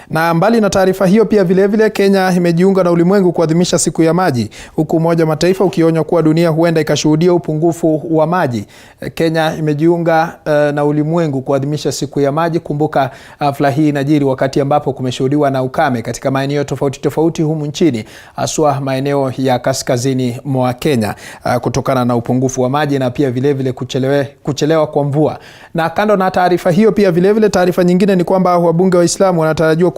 Na mbali na taarifa hiyo, pia vilevile Kenya imejiunga na ulimwengu kuadhimisha siku ya maji, huku Umoja wa Mataifa ukionya kuwa dunia huenda ikashuhudia upungufu wa maji. Kenya imejiunga na ulimwengu kuadhimisha siku ya maji. Kumbuka hafla hii inajiri wakati ambapo kumeshuhudiwa na ukame katika maeneo tofauti tofauti humu nchini, haswa maeneo ya kaskazini mwa Kenya, kutokana na upungufu wa maji na pia vilevile kuchelewa kwa mvua. Na kando na taarifa hiyo, pia vilevile taarifa nyingine ni kwamba wabunge Waislamu wanatarajiwa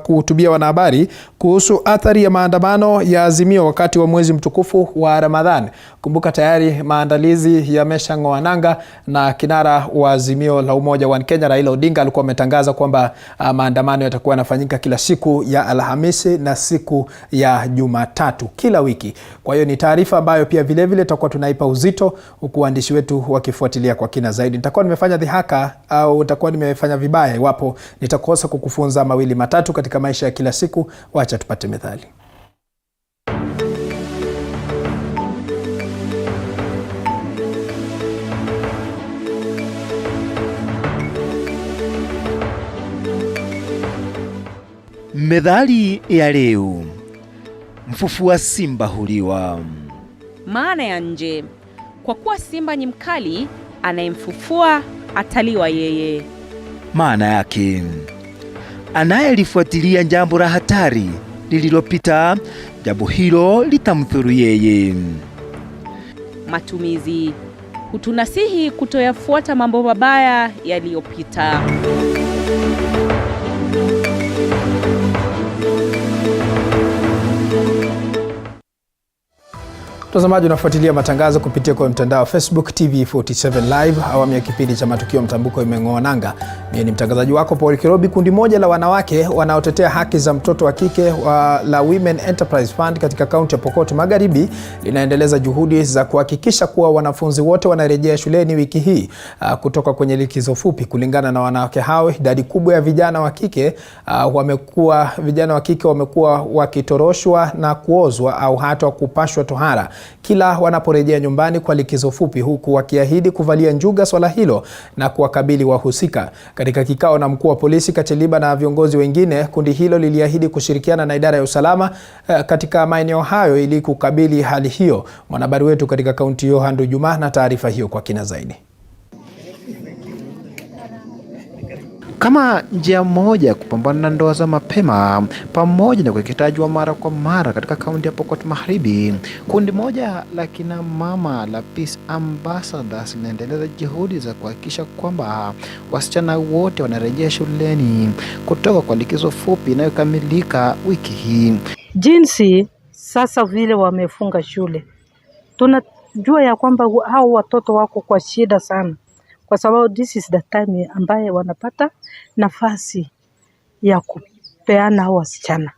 kuhutubia wanahabari kuhusu athari ya maandamano ya Azimio wakati wa mwezi mtukufu wa Ramadhan. Kumbuka tayari maandalizi yameshang'oa nanga, na kinara wa Azimio la Umoja wa Kenya Raila Odinga alikuwa ametangaza kwamba maandamano yatakuwa yanafanyika kila siku ya Alhamisi na siku ya Jumatatu kila wiki. Kwa hiyo ni taarifa ambayo pia vilevile tutakuwa tunaipa uzito, huku waandishi wetu wakifuatilia kwa kina zaidi. Nitakuwa nimefanya dhihaka au nitakuwa nimefanya vibaya iwapo nitakosa kukufunza mawili matatu katika maisha ya kila siku. Wacha tupate methali. Methali ya leo: mfufua simba huliwa. Maana ya nje: kwa kuwa simba ni mkali, anayemfufua ataliwa yeye. Maana yake: anayelifuatilia jambo la hatari lililopita, jambo hilo litamdhuru yeye. Matumizi: hutunasihi kutoyafuata mambo mabaya yaliyopita. Mtazamaji, unafuatilia matangazo kupitia kwa mtandao Facebook TV47 Live. Awamu ya kipindi cha matukio mtambuko imeng'oa nanga. Mimi ni mtangazaji wako Paul Kirobi. Kundi moja la wanawake wanaotetea haki za mtoto wa kike la Women Enterprise Fund katika kaunti ya Pokot Magharibi linaendeleza juhudi za kuhakikisha kuwa wanafunzi wote wanarejea shuleni wiki hii kutoka kwenye likizo fupi. Kulingana na wanawake hao, idadi kubwa ya vijana wa kike wamekuwa wakitoroshwa na kuozwa au hata kupashwa tohara kila wanaporejea nyumbani kwa likizo fupi, huku wakiahidi kuvalia njuga swala hilo na kuwakabili wahusika. Katika kikao na mkuu wa polisi Kacheliba na viongozi wengine, kundi hilo liliahidi kushirikiana na idara ya usalama katika maeneo hayo ili kukabili hali hiyo. Mwanahabari wetu katika kaunti hiyo Handu Juma na taarifa hiyo kwa kina zaidi. Kama njia moja kupambana na ndoa za mapema pamoja na ukeketaji wa mara kwa mara katika kaunti ya Pokot Magharibi, kundi moja la kina mama la Peace Ambassadors linaendeleza juhudi za kuhakikisha kwamba wasichana wote wanarejea shuleni kutoka kwa likizo fupi inayokamilika wiki hii. Jinsi sasa vile wamefunga shule, tunajua ya kwamba hao watoto wako kwa shida sana, kwa sababu this is the time ambaye wanapata nafasi ya kupeana wasichana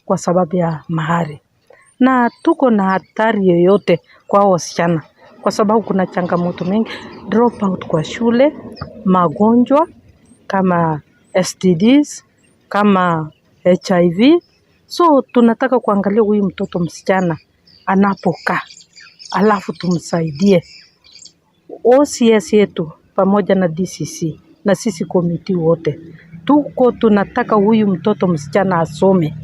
kwa sababu ya mahari. Na tuko na hatari yoyote kwa wasichana kwa sababu kuna changamoto mengi, drop out kwa shule, magonjwa kama STDs, kama HIV. So tunataka kuangalia huyu mtoto msichana anapokaa, alafu tumsaidie. CS yetu pamoja na DCC na sisi komiti wote tunataka huyu mtoto msichana asome.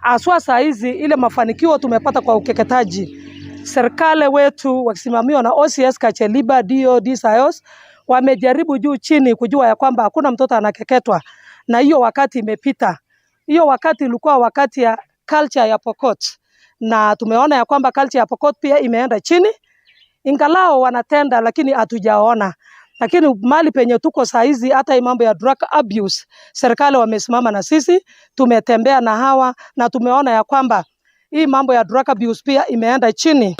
Aswa saa hizi ile mafanikio tumepata kwa ukeketaji, serikali wetu wakisimamiwa na OCS Kacheliba, DCIOs wamejaribu juu chini kujua ya kwamba hakuna mtoto anakeketwa, na hiyo wakati imepita. Hiyo wakati ilikuwa wakati ya culture ya Pokot, na tumeona ya kwamba culture ya Pokot pia imeenda chini. Ingalao wanatenda lakini hatujaona. Lakini mali penye tuko saa hizi, hata mambo ya drug abuse, serikali wamesimama na sisi, tumetembea na hawa na tumeona ya kwamba hii mambo ya drug abuse pia imeenda chini.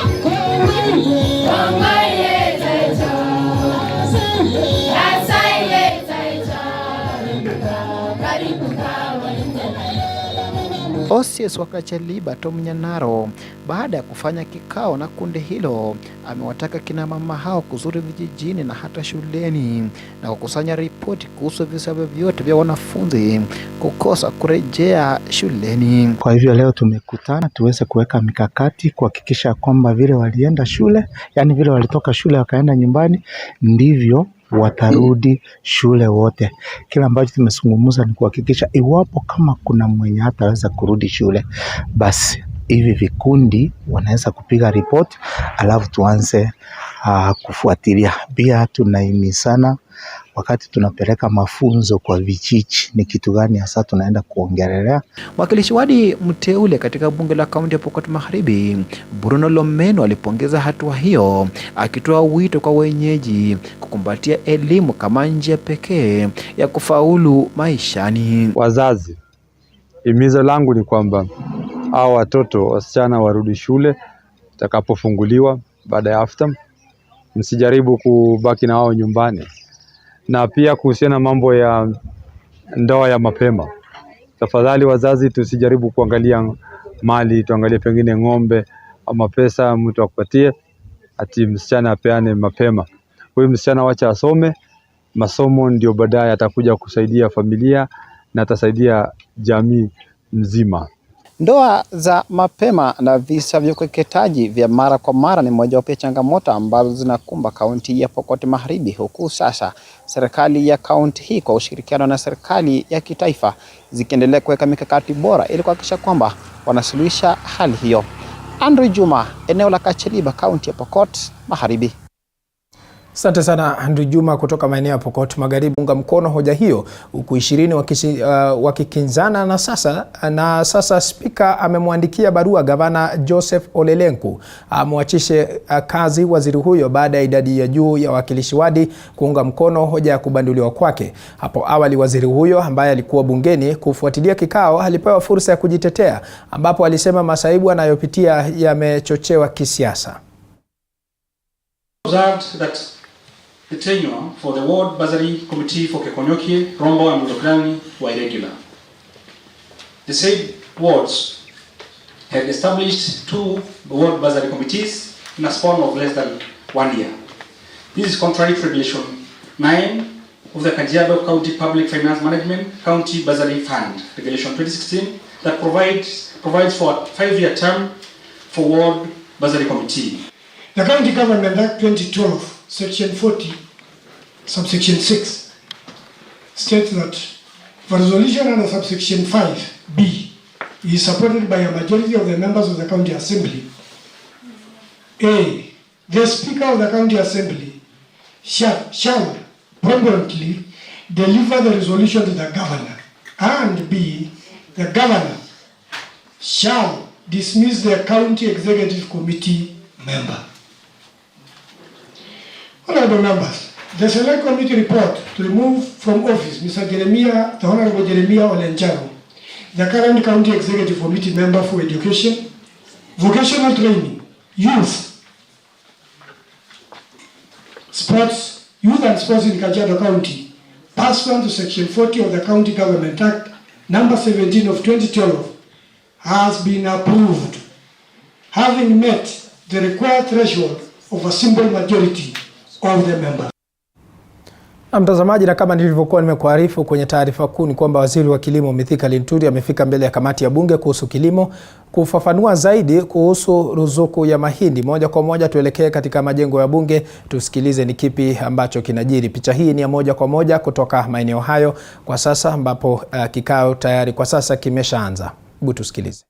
OCS wa Kacheliba Tom Nyanaro, baada ya kufanya kikao na kundi hilo, amewataka kina mama hao kuzuru vijijini na hata shuleni na kukusanya ripoti kuhusu visa vyote vya wanafunzi kukosa kurejea shuleni. Kwa hivyo leo tumekutana tuweze kuweka mikakati kuhakikisha kwamba vile walienda shule, yani vile walitoka shule wakaenda nyumbani, ndivyo watarudi shule wote. Kila ambacho tumezungumza ni kuhakikisha iwapo kama kuna mwenye hataweza kurudi shule, basi hivi vikundi wanaweza kupiga ripoti, alafu tuanze kufuatilia. Pia tunahimizana wakati tunapeleka mafunzo kwa vijiji, ni kitu gani hasa tunaenda kuongelea. Mwakilishi wadi mteule katika bunge la kaunti ya Pokot Magharibi, Bruno Lomeno, alipongeza hatua hiyo, akitoa wito kwa wenyeji kukumbatia elimu kama njia pekee ya kufaulu maishani. Wazazi, himizo langu ni kwamba hao watoto wasichana warudi shule itakapofunguliwa baada ya after. Msijaribu kubaki na wao nyumbani. Na pia kuhusiana mambo ya ndoa ya mapema, tafadhali wazazi, tusijaribu kuangalia mali, tuangalie pengine ng'ombe ama pesa mtu akupatie ati msichana apeane mapema. Huyu msichana wacha asome, masomo ndio baadaye atakuja kusaidia familia na atasaidia jamii mzima. Ndoa za mapema na visa vya ukeketaji vya mara kwa mara ni mojawapo ya changamoto ambazo zinakumba kaunti ya Pokot Magharibi, huku sasa serikali ya kaunti hii kwa ushirikiano na serikali ya kitaifa zikiendelea kuweka mikakati bora ili kuhakikisha kwamba wanasuluhisha hali hiyo. Andrew Juma, eneo la Kacheliba, kaunti ya Pokot Magharibi. Asante sana Andrew Juma kutoka maeneo ya Pokot Magharibi. Unga mkono hoja hiyo huku 20 wakikinzana na sasa spika amemwandikia barua gavana Joseph Ole Lenku amwachishe kazi waziri huyo baada ya idadi ya juu ya wakilishi wadi kuunga mkono hoja ya kubanduliwa kwake. Hapo awali waziri huyo ambaye alikuwa bungeni kufuatilia kikao alipewa fursa ya kujitetea, ambapo alisema masaibu anayopitia yamechochewa kisiasa. The tenure for the Ward Bursary Committee for Kekonyokie, Rombo and Mutokrani were irregular. The said wards had established 2 Ward Bursary Committees in a span of less than 1 year. This is contrary to Regulation 9 of the Kajiado County Public Finance Management County Bursary Fund, Regulation 2016, that provides for a 5-year term for Ward Bursary Committee. The County Government Act 2012, Section 40, Subsection 6, states that for resolution under Subsection 5B is supported by a majority of the members of the County Assembly. A. The Speaker of the County Assembly shall promptly deliver the resolution to the Governor, and B. The Governor shall dismiss the County Executive Committee member. Honorable members, the Select Committee report to remove from office Mr. the Honorable Jeremiah Olencharo, the current County Executive Committee member for Education, Vocational Training, Youth, Sports, Youth and Sports in Kajiado County, pursuant to Section 40 of the County Government Act, number 17 of 2012, has been approved, having met the required threshold of a simple majority of the members. Mtazamaji, na kama nilivyokuwa nimekuarifu kwenye taarifa kuu ni kwamba waziri wa kilimo Mithika Linturi amefika mbele ya kamati ya bunge kuhusu kilimo kufafanua zaidi kuhusu ruzuku ya mahindi. Moja kwa moja tuelekee katika majengo ya bunge tusikilize ni kipi ambacho kinajiri. Picha hii ni ya moja kwa moja kutoka maeneo hayo kwa sasa, ambapo kikao tayari kwa sasa kimeshaanza. Hebu tusikilize.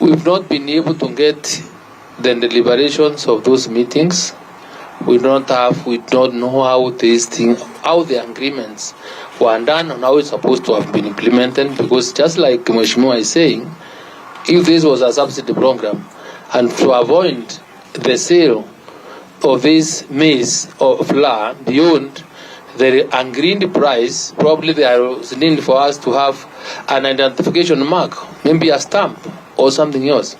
We've not been able to get the deliberations of those meetings. We don't know how the agreements were done and how it's supposed to have been implemented, because just like Mheshimiwa is saying, if this was a subsidy program and to avoid the sale of this maize or flour beyond the agreed price, probably there was need for us to have an identification mark, maybe a stamp or something else.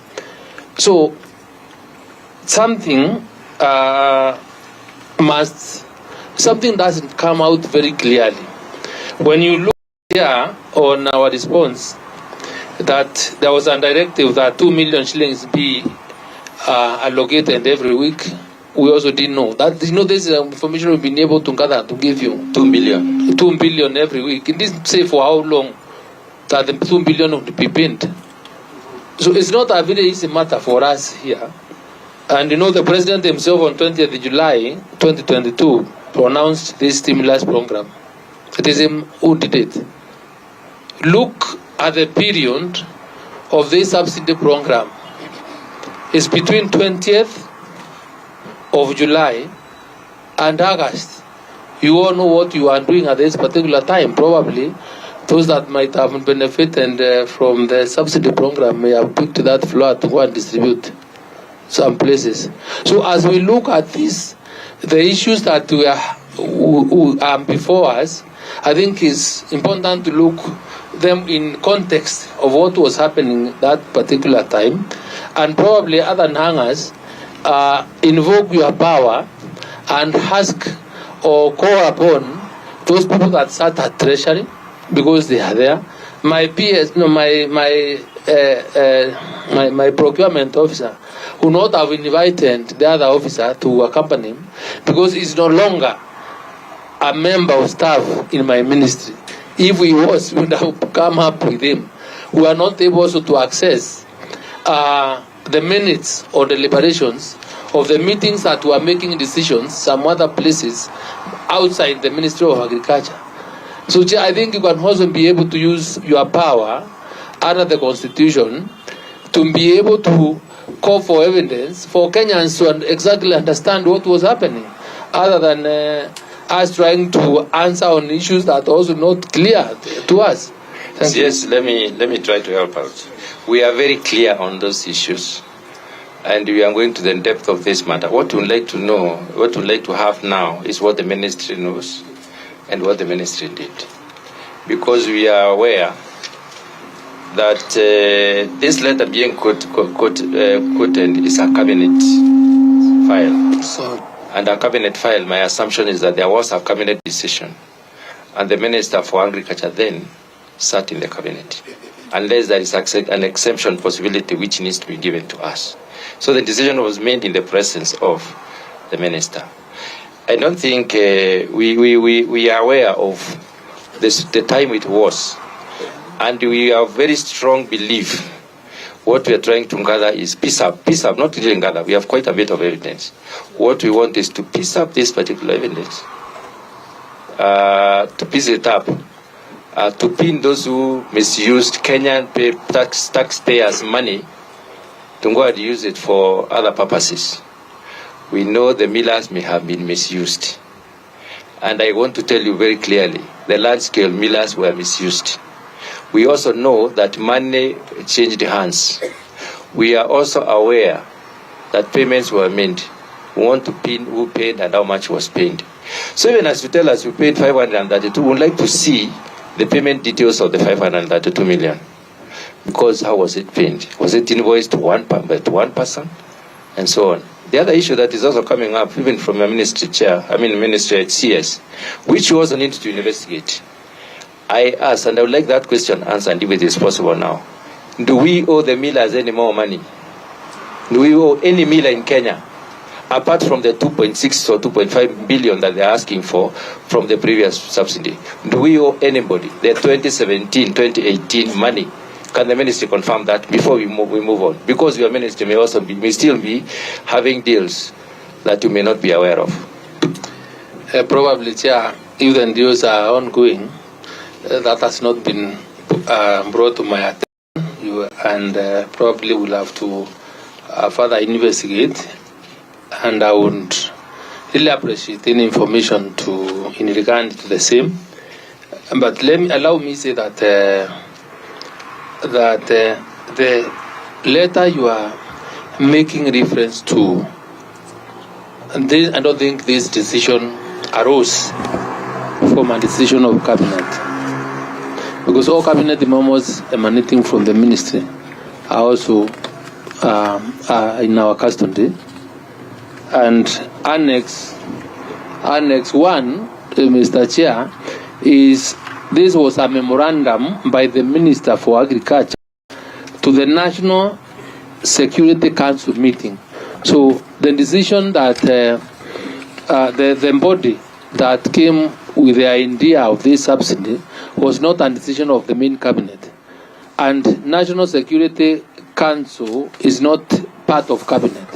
So something doesn't come out very clearly. When you look here on our response, that there was a directive that 2 million shillings be allocated every week, we also didn't know that. You know, this is information we've been able to gather to give you. 2 billion. 2 billion every week. It didn't say for how long that the 2 billion would be paid. So it's not a very easy matter for us here And you know, the president himself on 20th July 2022 announced this stimulus program. It is him who did it. Look at the period of this subsidy program. It's between 20th of July and August. You all know what you are doing at this particular time. Probably those that might have benefited from the subsidy program may have picked that flour to go and distribute some places. So as we look at this, the issues that we are before us, I think it's important to look them in context of what was happening that particular time, and probably other hangers invoke your power and ask or call upon those people that sat at Treasury, because they are there. My PS, no, my procurement officer would not have invited the other officer to accompany him, because he's no longer a member of staff in my ministry. If he was, we would have come up with him. We are not able also to access the minutes or deliberations of the meetings that were making decisions some other places outside the Ministry of Agriculture. So I think you can also be able to use your power under the Constitution to be able to call for evidence for Kenyans to exactly understand what was happening, other than us trying to answer on issues that are also not clear to us. Yes, let me try to help out. We are very clear on those issues, and we are going to the depth of this matter. What we would like to know, what we would like to have now, is what the ministry knows and what the ministry did, because we are aware that this letter being quoted is a cabinet file. And a cabinet file, my assumption is that there was a cabinet decision, and the Minister for Agriculture then sat in the cabinet, unless there is an exemption possibility which needs to be given to us. So the decision was made in the presence of the minister. I don't think we are aware of the time it was, and we have very strong belief. What we are trying to gather is piece up, not really gather. We have quite a bit of evidence. What we want is to piece up this particular evidence, to piece it up, to pin those who misused Kenyan taxpayers' money to go and use it for other purposes. We know the millers may have been misused. And I want to tell you very clearly, the large-scale millers were misused. We also know that money changed hands. We are also aware that payments were made. We want to pin who paid and how much was paid. So even as you tell us you paid 532, we would like to see the payment details of the 532 million. Because how was it paid? Was it invoiced to one person? And so on. The other issue that is also coming up, even from the ministry at CS, which you also need to investigate. I ask, and I would like that question answered if it is possible now. Do we owe the millers any more money? Do we owe any miller in Kenya, apart from the 2.6 or 2.5 billion that they're asking for from the previous subsidy? Do we owe anybody the 2017, 2018 money? Can the ministry confirm that before we move on? Because your ministry may still be having deals that you may not be aware of. Probably, Chair, if the deals are ongoing, that has not been brought to my attention, and probably will have to further investigate. And I would really appreciate any information in regard to the same. But allow me say that the letter you are making reference to, I don't think this decision arose from a decision of cabinet. Because all cabinet members emanating from the ministry are also in our custody. And Annex 1, Mr. Chair, this was a memorandum by the Minister for Agriculture to the National Security Council meeting. So the decision that the body that came with the idea of this subsidy was not a decision of the main cabinet. And National Security Council is not part of cabinet.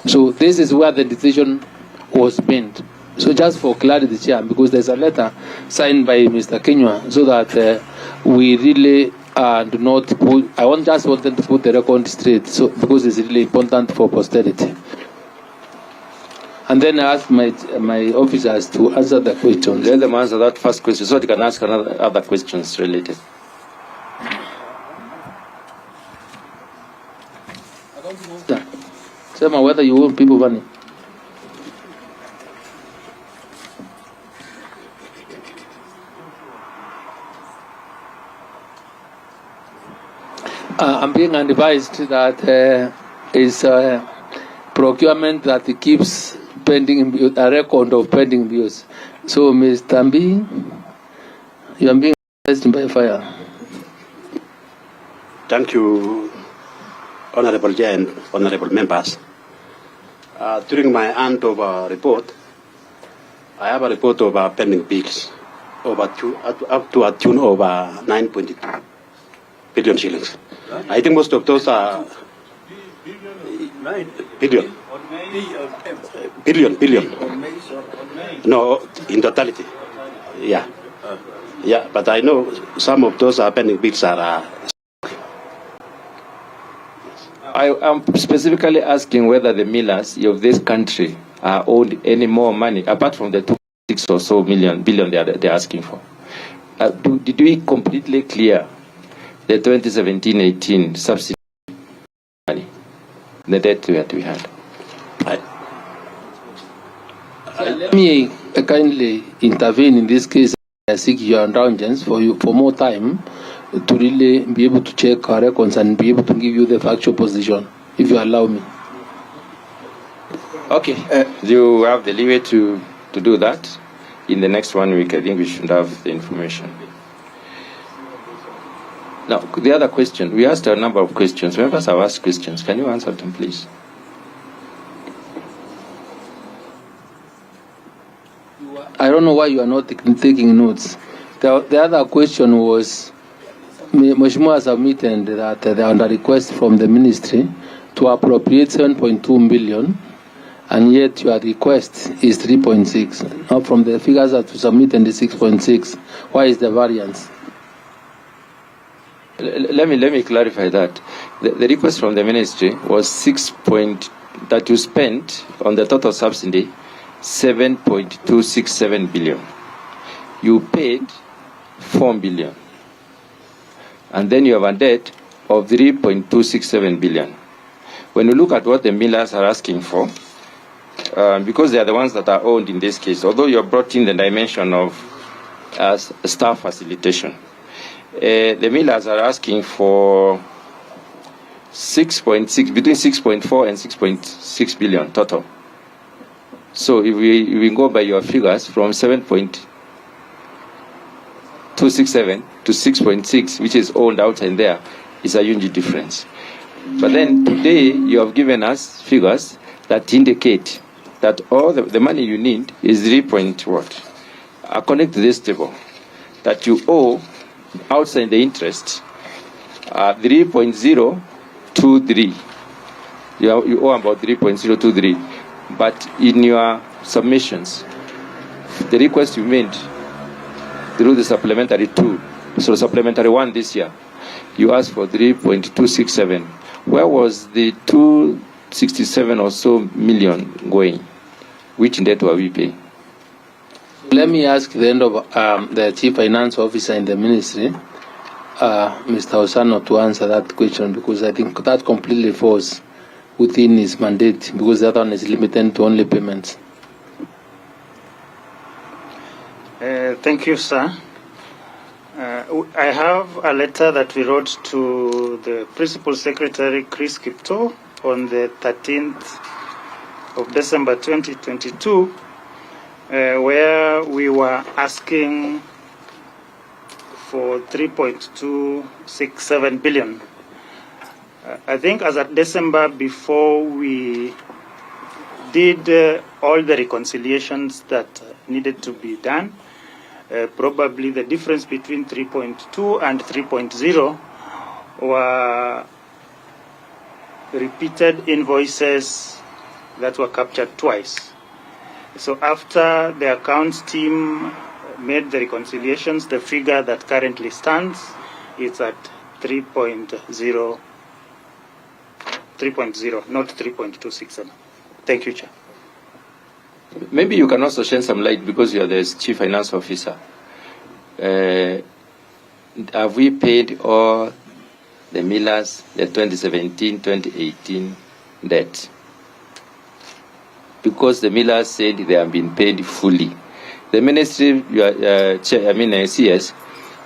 So this is where the decision was made. So just for clarity, Chair, because there's a letter signed by Mr. Kenywa, so that we really do not put, just wanted to put the record straight, so because it's really important for posterity. And then I asked my officers to answer the questions. Let them answer that first question, so they can ask other questions related. Tell me whether you want people money. I'm being advised that is procurement that keeps pending a record of pending bills. So, Ms. Tambi, you are being arrested by fire. Thank you, Honorable Chair and Honorable Members. During my handover report, I have a report of pending bills up to a tune of 9.2 billion shillings. I think most of those are billion. No, in totality. Yeah. Yeah, but I know some of those pending bills are. I am specifically asking whether the millers of this country are owed any more money apart from the 2.6 or so billion they're asking for. Did we completely clear the 2017-18 subsidy money, the debt that we had? Let me kindly intervene in this case. I seek your indulgence for more time to really be able to check our records and be able to give you the factual position, if you allow me. Okay, you have the leeway to do that. In the next 1 week, I think we should have the information. Now, the other question, we asked a number of questions. Members have asked questions. Can you answer them, please? I don't know why you are not taking notes. The other question was, Mheshimiwa submitted that they are under request from the ministry to appropriate 7.2 billion, and yet your request is 3.6. Now, from the figures that you submitted, the 6.6. Why is the variance? Let me clarify that. The request from the ministry was that you spent on the total subsidy 7.267 billion. You paid 4 billion. And then you have a debt of 3.267 billion. When you look at what the millers are asking for, because they are the ones that are owned in this case, although you have brought in the dimension of staff facilitation, the millers are asking for between 6.4 and 6.6 billion total. So if we go by your figures from 7.267 to 6.6, which is owned outside there, is a huge difference. But then today you have given us figures that indicate that all the money you need is 3 point what? According to this table, that you owe outside the interest 3.023. You owe about 3.023. But in your submissions, the request you made through the supplementary 2, so supplementary 1 this year, you asked for 3.267. Where was the 267 or so million going? Which debt were we paying? Let me ask the end of the Chief Finance Officer in the Ministry, Mr. Osano, to answer that question, because I think that completely falls within his mandate, because the other one is limited to only payments. Thank you, sir. I have a letter that we wrote to the Principal Secretary, Chris Kipto, on the 13th of December 2022, where we were asking for 3.267 billion. I think as of December, before we did all the reconciliations that needed to be done, probably the difference between 3.2 and 3.0 were repeated invoices that were captured twice. So after the accounts team made the reconciliations, the figure that currently stands is at 3.0, not 3.267. Thank you, Chair. Maybe you can also shed some light, because you are the Chief Finance Officer. Have we paid all the millers, the 2017-2018 debt? Because the millers said they have been paid fully. The ministry, CS,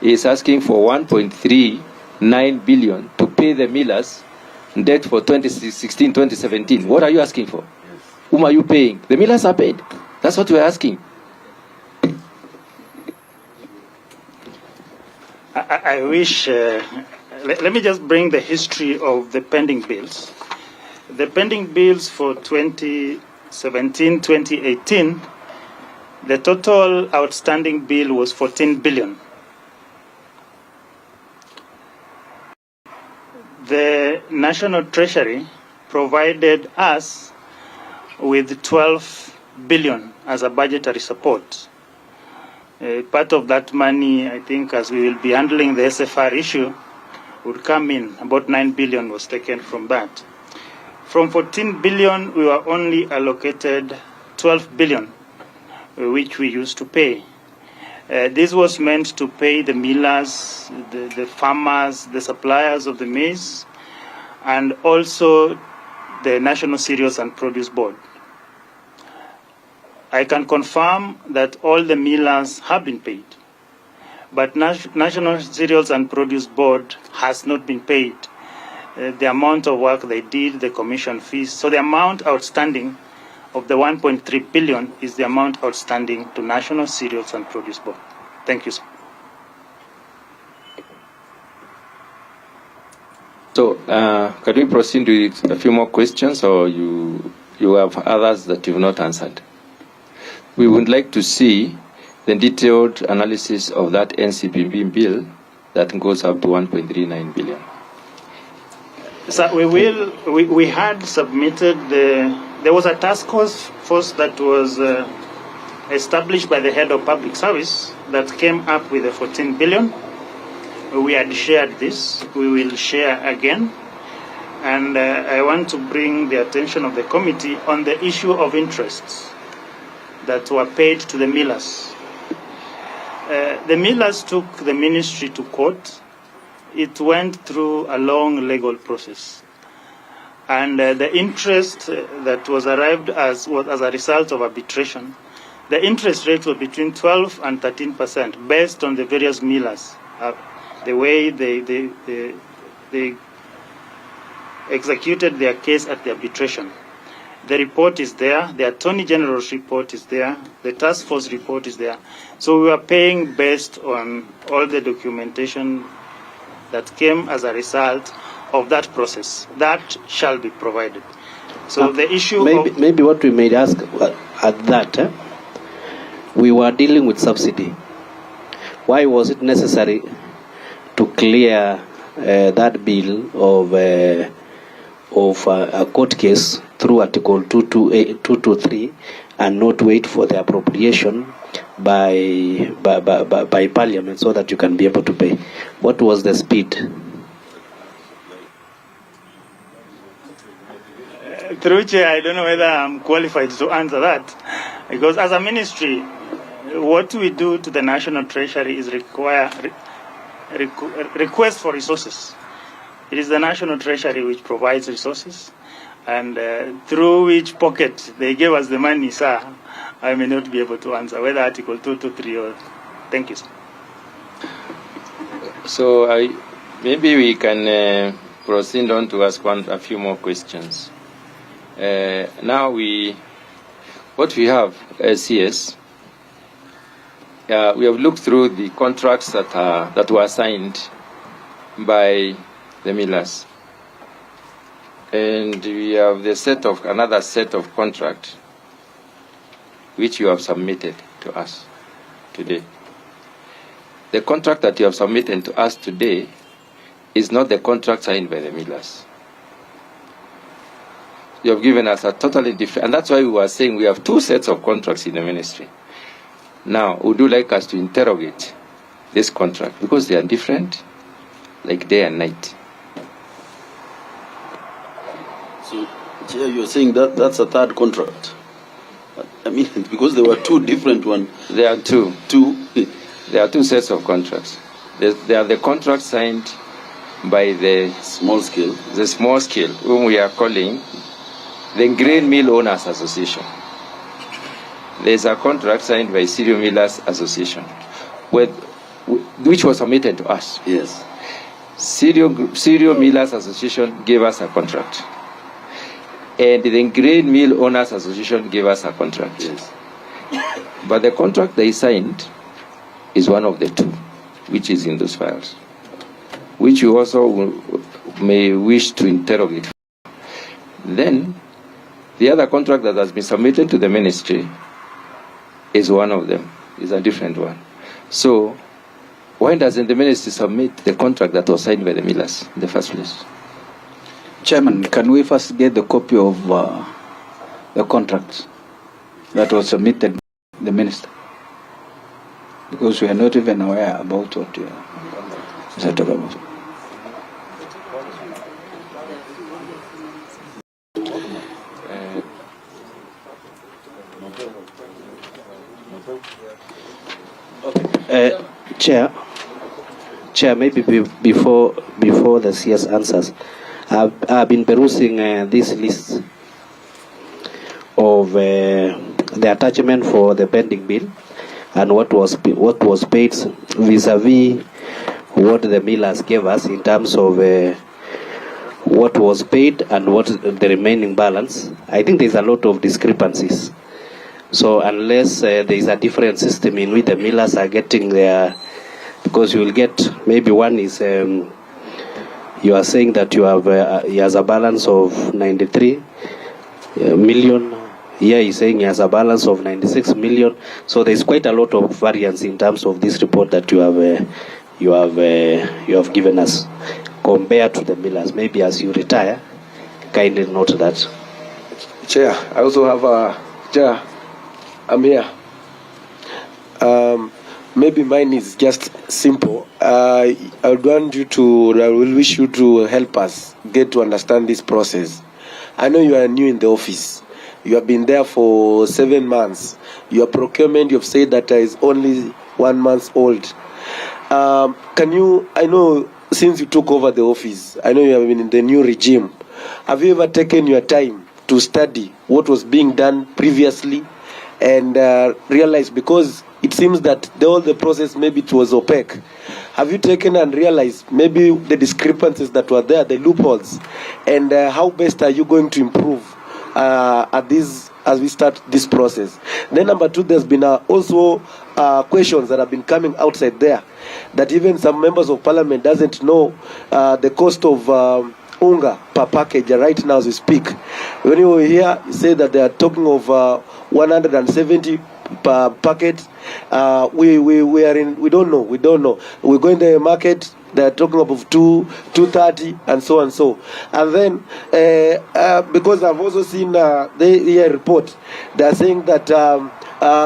is asking for 1.39 billion to pay the millers debt for 2016-2017. What are you asking for? Whom are you paying? The millers are paid. That's what we're asking. I wish, let me just bring the history of the pending bills. The pending bills for 2017-2018, the total outstanding bill was 14 billion. The National Treasury provided us with 12 billion as a budgetary support. Part of that money, I think, as we will be handling the SFR issue, would come in. About 9 billion was taken from that. From 14 billion, we were only allocated 12 billion, which we used to pay. This was meant to pay the millers, the farmers, the suppliers of the maize, and also the National Cereals and Produce Board. I can confirm that all the millers have been paid, but National Cereals and Produce Board has not been paid. The amount of work they did, the commission fees, so the amount outstanding of the 1.3 billion is the amount outstanding to National Cereals and Produce Board. Thank you, sir. So, can we proceed with a few more questions, or you have others that you've not answered? We would like to see the detailed analysis of that NCPB bill that goes up to 1.39 billion. So we had submitted there was a task force that was established by the head of public service that came up with the 14 billion. We had shared this. We will share again. And I want to bring the attention of the committee on the issue of interests that were paid to the millers. The millers took the ministry to court. It went through a long legal process. And the interest that was arrived was as a result of arbitration. The interest rate was between 12 and 13% based on the various millers, the way they executed their case at the arbitration. The report is there, the Attorney General's report is there, the task force report is there. So we are paying based on all the documentation that came as a result of that process. That shall be provided. So the issue maybe what we may ask at that, we were dealing with subsidy. Why was it necessary to clear that bill of a court case through Article 223 and not wait for the appropriation by Parliament so that you can be able to pay? What was the speed? Through Chair, I don't know whether I'm qualified to answer that, because as a ministry, what we do to the National Treasury is request for resources. It is the National Treasury which provides resources, and through which pocket they gave us the money, sir, I may not be able to answer whether Article 223 or... Thank you, sir. So maybe we can proceed on to ask a few more questions. Now what we have as CS, we have looked through the contracts that were signed by the millers, and we have another set of contract which you have submitted to us today. The contract that you have submitted to us today is not the contract signed by the millers. you have given us a totally different, and that's why we were saying we have two sets of contracts in the ministry. Now, would you like us to interrogate this contract because they are different, like day and night? So, Chair, you're saying that that's a third contract? I mean, because there were two different ones. There are two. There are two sets of contracts. There are the contracts signed by the small scale, whom we are calling the Grain Mill Owners Association. There's a contract signed by Cereal Millers Association, which was submitted to us. Yes. Cereal Millers Association gave us a contract, and the Grain Mill Owners Association gave us a contract. Yes. But the contract they signed is one of the two, which is in those files, which you also may wish to interrogate. Then, the other contract that has been submitted to the ministry is one of them, is a different one. So, why doesn't the ministry submit the contract that was signed by the millers in the first place? Chairman, can we first get the copy of the contract that was submitted by the minister? Because we are not even aware about what you are talking about. Chair, maybe before the CS answers, I've been perusing this list of the attachment for the pending bill and what was paid vis-a-vis what the millers gave us in terms of what was paid and what the remaining balance. I think there's a lot of discrepancies. So unless there is a different system in which the millers are getting their, because you will get, maybe one is, you are saying that you have, he has a balance of 93 million. Here he's saying he has a balance of 96 million. So there's quite a lot of variance in terms of this report that you have given us compared to the millers. Maybe as you retire, kindly note that. Chair, I also have a Chair. I'm here. Maybe mine is just simple. I will wish you to help us get to understand this process. I know you are new in the office. You have been there for 7 months. Your procurement, you have said that is only 1 month old. I know since you took over the office, I know you have been in the new regime. Have you ever taken your time to study what was being done previously and realize, because it seems that all the process, maybe it was opaque. Have you taken and realized maybe the discrepancies that were there, the loopholes, and how best are you going to improve as we start this process? Then number two, there's been also questions that have been coming outside there, that even some members of parliament doesn't know the cost of unga per package right now as we speak. When you were here, you say that they are talking of 170 per packet. We don't know. We go in the market, they're talking about 230 and so and so. And then because I've also seen the report, they're saying that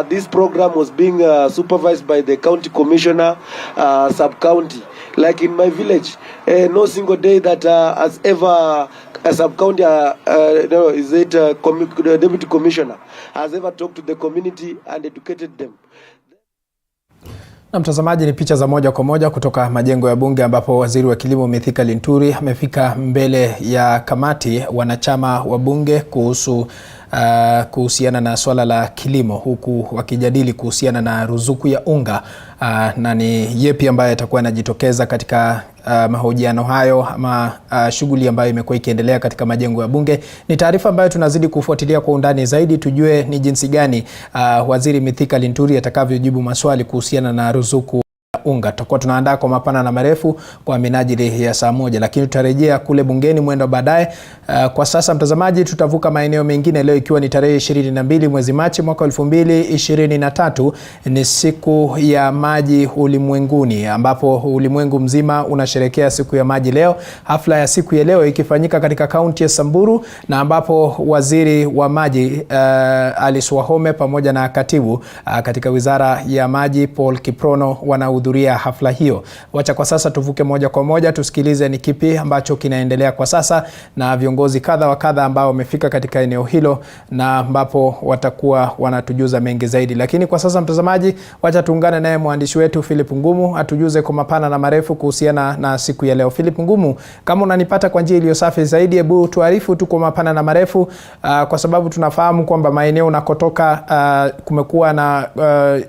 this program was being supervised by the county commissioner, sub-county. Like in my village, no single day that has ever a sub-county, the deputy commissioner has ever talked to the community and educated them. Na mtazamaji, ni picha za moja kwa moja kutoka majengo ya bunge ambapo waziri wa kilimo Mithika Linturi amefika mbele ya kamati wanachama wa bunge kuhusiana na swala la kilimo, huku wakijadili kuhusiana na ruzuku ya unga, na ni yepi ambaye atakuwa anajitokeza katika mahojiano hayo ama shughuli ambayo imekuwa ikiendelea katika majengo ya bunge. Ni taarifa ambayo tunazidi kufuatilia kwa undani zaidi, tujue ni jinsi gani waziri Mithika Linturi atakavyojibu maswali kuhusiana na ruzuku unga. Tutakuwa tunaandaa kwa mapana na marefu kwa minajili ya saa moja, lakini tutarejea kule bungeni mwendo baadaye. Kwa sasa mtazamaji, tutavuka maeneo mengine leo ikiwa ni tarehe 22 mwezi Machi mwaka 2023. Ni siku ya maji ulimwenguni, ambapo ulimwengu mzima unasherehekea siku ya maji leo. Hafla ya siku ya leo ikifanyika katika kaunti ya Samburu, na ambapo waziri wa maji Alice Wahome pamoja na katibu katika wizara ya maji Paul Kiprono wanahudhuria hafla hiyo. Wacha kwa sasa tuvuke moja kwa moja tusikilize ni kipi ambacho kinaendelea kwa sasa na viongozi kadha wa kadha ambao wamefika katika eneo hilo, na ambapo watakuwa wanatujuza mengi zaidi. Lakini kwa sasa mtazamaji, wacha tuungane naye mwandishi wetu Philip Ngumu atujuze kwa mapana na marefu kuhusiana na siku ya leo. Philip Ngumu, kama unanipata kwa njia iliyo safi zaidi, hebu tuarifu tu kwa mapana na marefu kwa sababu tunafahamu kwamba maeneo unakotoka kumekuwa na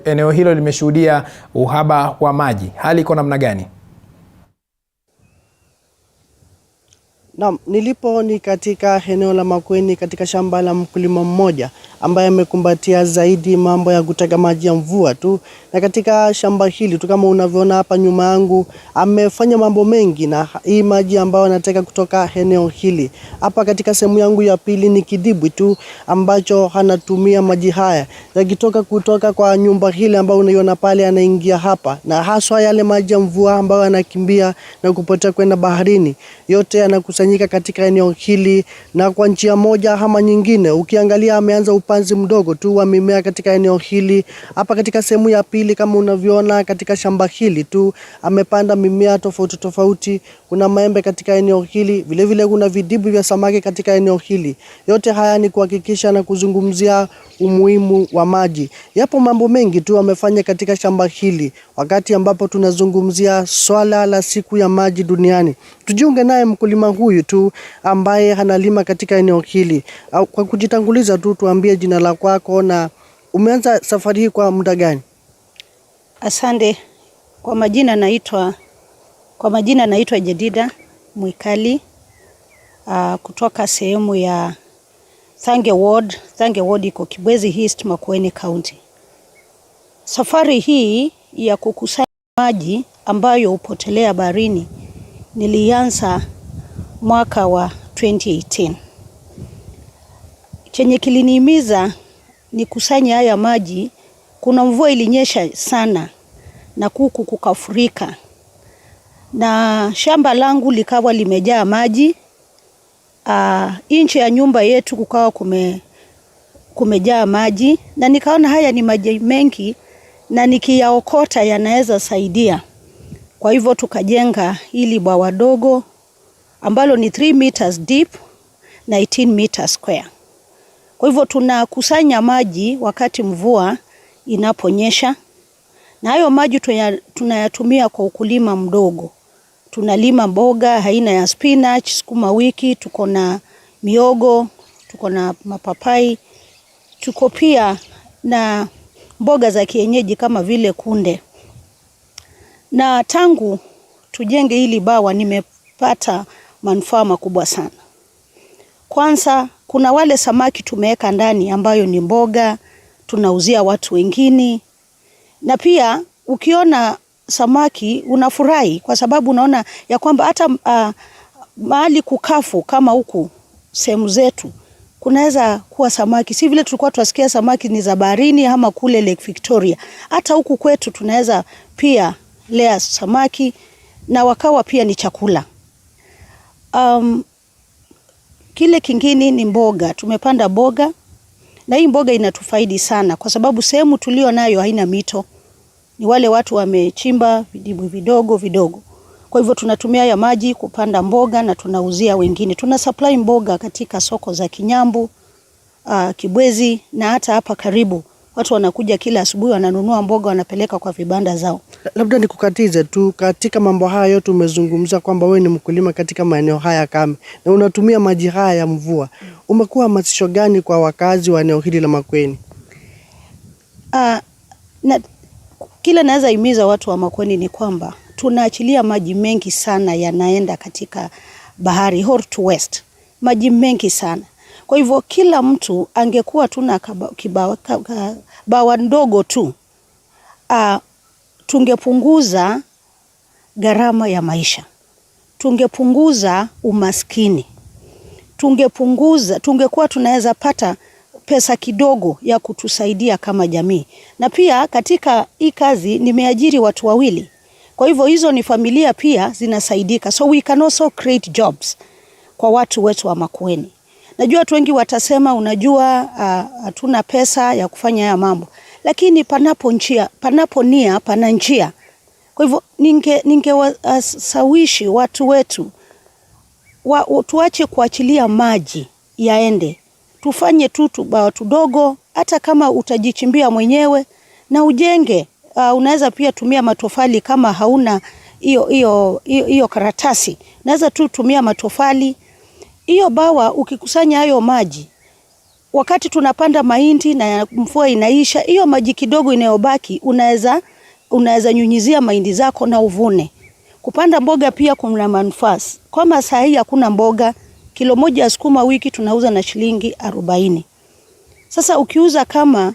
eneo hilo limeshuhudia uhaba wa maji. Hali iko namna gani? Naam, nilipo ni katika eneo la Makueni katika shamba la mkulima mmoja ambaye amekumbatia zaidi mambo ya kutega maji ya mvua tu. Na katika shamba hili tu kama unavyoona hapa nyuma yangu, amefanya mambo mengi na hii maji ambayo anateka kutoka eneo hili. Hapa katika sehemu yangu ya pili ni kidibwi tu ambacho anatumia maji haya kutoka kwa nyumba hili ambayo unaiona pale, anaingia hapa, na haswa yale maji ya mvua ambayo anakimbia na kupotea kwenda baharini, yote anakusanyika katika eneo hili. Na kwa njia moja ama nyingine, ukiangalia ameanza upanzi mdogo tu wa mimea katika eneo hili. Hapa katika sehemu ya pili kama unavyoona katika shamba hili tu amepanda mimea tofauti tofauti. Kuna maembe katika eneo hili, vile vile kuna vidibu vya samaki katika eneo hili. Yote haya ni kuhakikisha na kuzungumzia umuhimu wa maji. Yapo mambo mengi tu amefanya katika shamba hili wakati ambapo tunazungumzia swala la siku ya maji duniani. Tujiunge naye mkulima huyu tu ambaye analima katika eneo hili. Kwa kujitanguliza tu, tuambie jina la kwako na umeanza safari hii kwa muda gani? Asante. Kwa majina naitwa Jedida Mwikali kutoka sehemu ya Thange Ward. Thange Ward iko Kibwezi East, Makueni County. Safari hii ya kukusanya maji ambayo upotelea baharini nilianza mwaka wa 2018. Chenye kilinihimiza ni kusanya haya maji, kuna mvua ilinyesha sana na kuku kukafurika, na shamba langu likawa limejaa maji. Nje ya nyumba yetu kukawa kumejaa maji, na nikaona haya ni maji mengi na nikiyaokota yanaweza saidia. Kwa hivyo tukajenga hili bwawa dogo ambalo ni 3 meters deep na 18 meters square. Kwa hivyo tunakusanya maji wakati mvua inaponyesha, na hayo maji tunayatumia kwa ukulima mdogo. Tunalima mboga aina ya spinach, sukuma wiki, tuko na miogo, tuko na mapapai, tuko pia na mboga za kienyeji kama vile kunde. Na tangu tujenge hili bawa nimepata manufaa makubwa sana. Kwanza kuna wale samaki tumeweka ndani ambayo ni mboga, tunauzia watu wengine. Na pia ukiona samaki unafurahi kwa sababu unaona ya kwamba hata mahali kukafu kama huku sehemu zetu kunaweza kuwa samaki. Si vile tulikuwa tuwasikia samaki ni za baharini ama kule Lake Victoria. Hata huku kwetu tunaweza pia lea samaki na wakawa pia ni chakula. Kile kingine ni mboga. Tumepanda mboga na hii mboga inatufaidi sana kwa sababu sehemu tulio nayo haina mito. Ni wale watu wamechimba vidibu vidogo vidogo. Kwa hivyo tunatumia ya maji kupanda mboga na tunauzia wengine. Tuna supply mboga katika soko za Kinyambu, Kibwezi na hata hapa karibu. Watu wanakuja kila asubuhi wananunua mboga wanapeleka kwa vibanda zao. Labda nikukatize tu, katika mambo haya yote umezungumza kwamba wewe ni mkulima katika maeneo haya kame na unatumia maji haya ya mvua. Umekuwa hamasisho gani kwa wakazi wa eneo hili la Makueni? Kila naweza himiza watu wa Makueni ni kwamba tunaachilia maji mengi sana yanaenda katika bahari North to West. Maji mengi sana. Kwa hivyo kila mtu angekuwa tuna bawa ndogo tu. tungepunguza gharama ya maisha, tungepunguza umaskini, tungekuwa tunaweza pata pesa kidogo ya kutusaidia kama jamii. Na pia katika hii kazi nimeajiri watu 2. Kwa hivyo hizo ni familia pia zinasaidika. So we can also create jobs kwa watu wetu wa Makueni. Najua watu wengi watasema unajua hatuna pesa ya kufanya haya mambo. Lakini panapo nia pana njia. Kwa hivyo ningewasawishi watu wetu tuache kuachilia maji yaende. Tufanye tuba tudogo, hata kama utajichimbia mwenyewe na ujenge. Unaweza pia tumia matofali kama hauna hiyo karatasi. Unaweza tu tumia matofali. Hiyo bawa ukikusanya hayo maji, wakati tunapanda mahindi na mvua inaisha, hiyo maji kidogo inayobaki unaweza nyunyizia mahindi zako na uvune. Kupanda mboga pia kuna manufaa. Kama saa hii hakuna mboga, kilo moja ya sukuma wiki tunauza na shilingi 40. Sasa ukiuza kama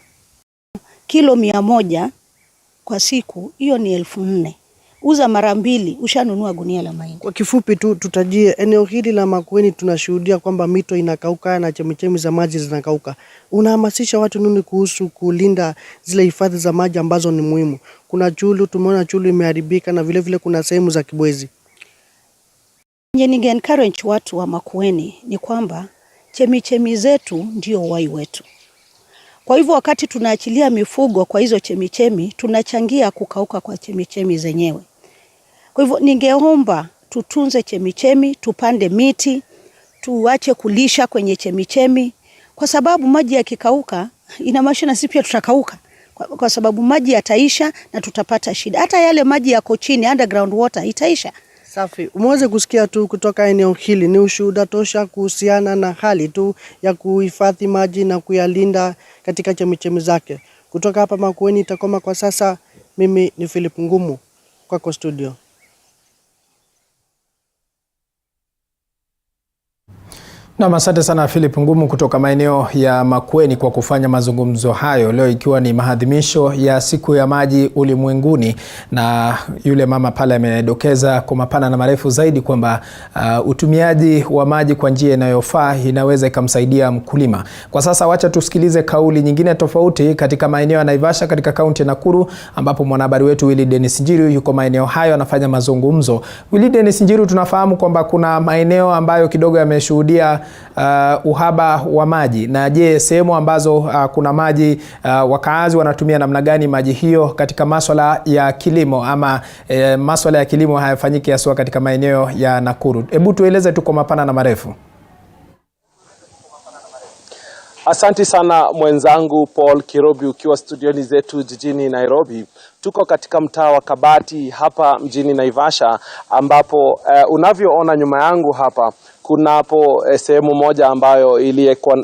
kilo 100 kwa siku, hiyo ni 1400. Uza mara 2, ushanunua gunia la mahindi. Kwa kifupi tu tutajie, eneo hili la Makueni tunashuhudia kwamba mito inakauka na chemichemi za maji zinakauka. Unahamasisha watu nini kuhusu kulinda zile hifadhi za maji ambazo ni muhimu? Kuna chulu, tumeona chulu imeharibika, na vile vile kuna sehemu za kibwezi. Ninge encourage watu wa Makueni ni kwamba chemichemi zetu ndio uhai wetu. Kwa hivyo wakati tunaachilia mifugo kwa hizo chemichemi, tunachangia kukauka kwa chemichemi zenyewe. Kwa hivyo ningeomba tutunze chemichemi, tupande miti, tuache kulisha kwenye chemichemi, kwa sababu maji yakikauka inamaanisha na sisi pia tutakauka. Kwa sababu maji yataisha na tutapata shida. Hata yale maji yako chini, underground water, itaisha. Safi. Umeweza kusikia tu kutoka eneo hili, ni ushuhuda tosha kuhusiana na hali tu ya kuhifadhi maji na kuyalinda katika chemichemi zake. Kutoka hapa Makueni itakoma kwa sasa. Mimi ni Philip Ngumu kwa studio. Na asante sana Philip Ngumu kutoka maeneo ya Makueni kwa kufanya mazungumzo hayo leo, ikiwa ni maadhimisho ya siku ya maji ulimwenguni. Na yule mama pale amedokeza kwa mapana na marefu zaidi kwamba utumiaji wa maji kwa njia inayofaa inaweza ikamsaidia mkulima. Kwa sasa wacha tusikilize kauli nyingine tofauti katika maeneo ya Naivasha katika kaunti ya Nakuru, ambapo mwanahabari wetu Willy Dennis Njiru yuko maeneo hayo anafanya mazungumzo. Willy Dennis Njiru, tunafahamu kwamba kuna maeneo ambayo kidogo yameshuhudia uhaba wa maji. Na je, sehemu ambazo kuna maji, wakaazi wanatumia namna gani maji hiyo katika masuala ya kilimo, ama masuala ya kilimo hayafanyiki haswa katika maeneo ya Nakuru? Hebu tueleze tu kwa mapana na marefu. Asante sana mwenzangu Paul Kirobi ukiwa studioni zetu jijini Nairobi. Tuko katika mtaa wa Kabati hapa mjini Naivasha, ambapo unavyoona nyuma yangu hapa kunapo sehemu moja ambayo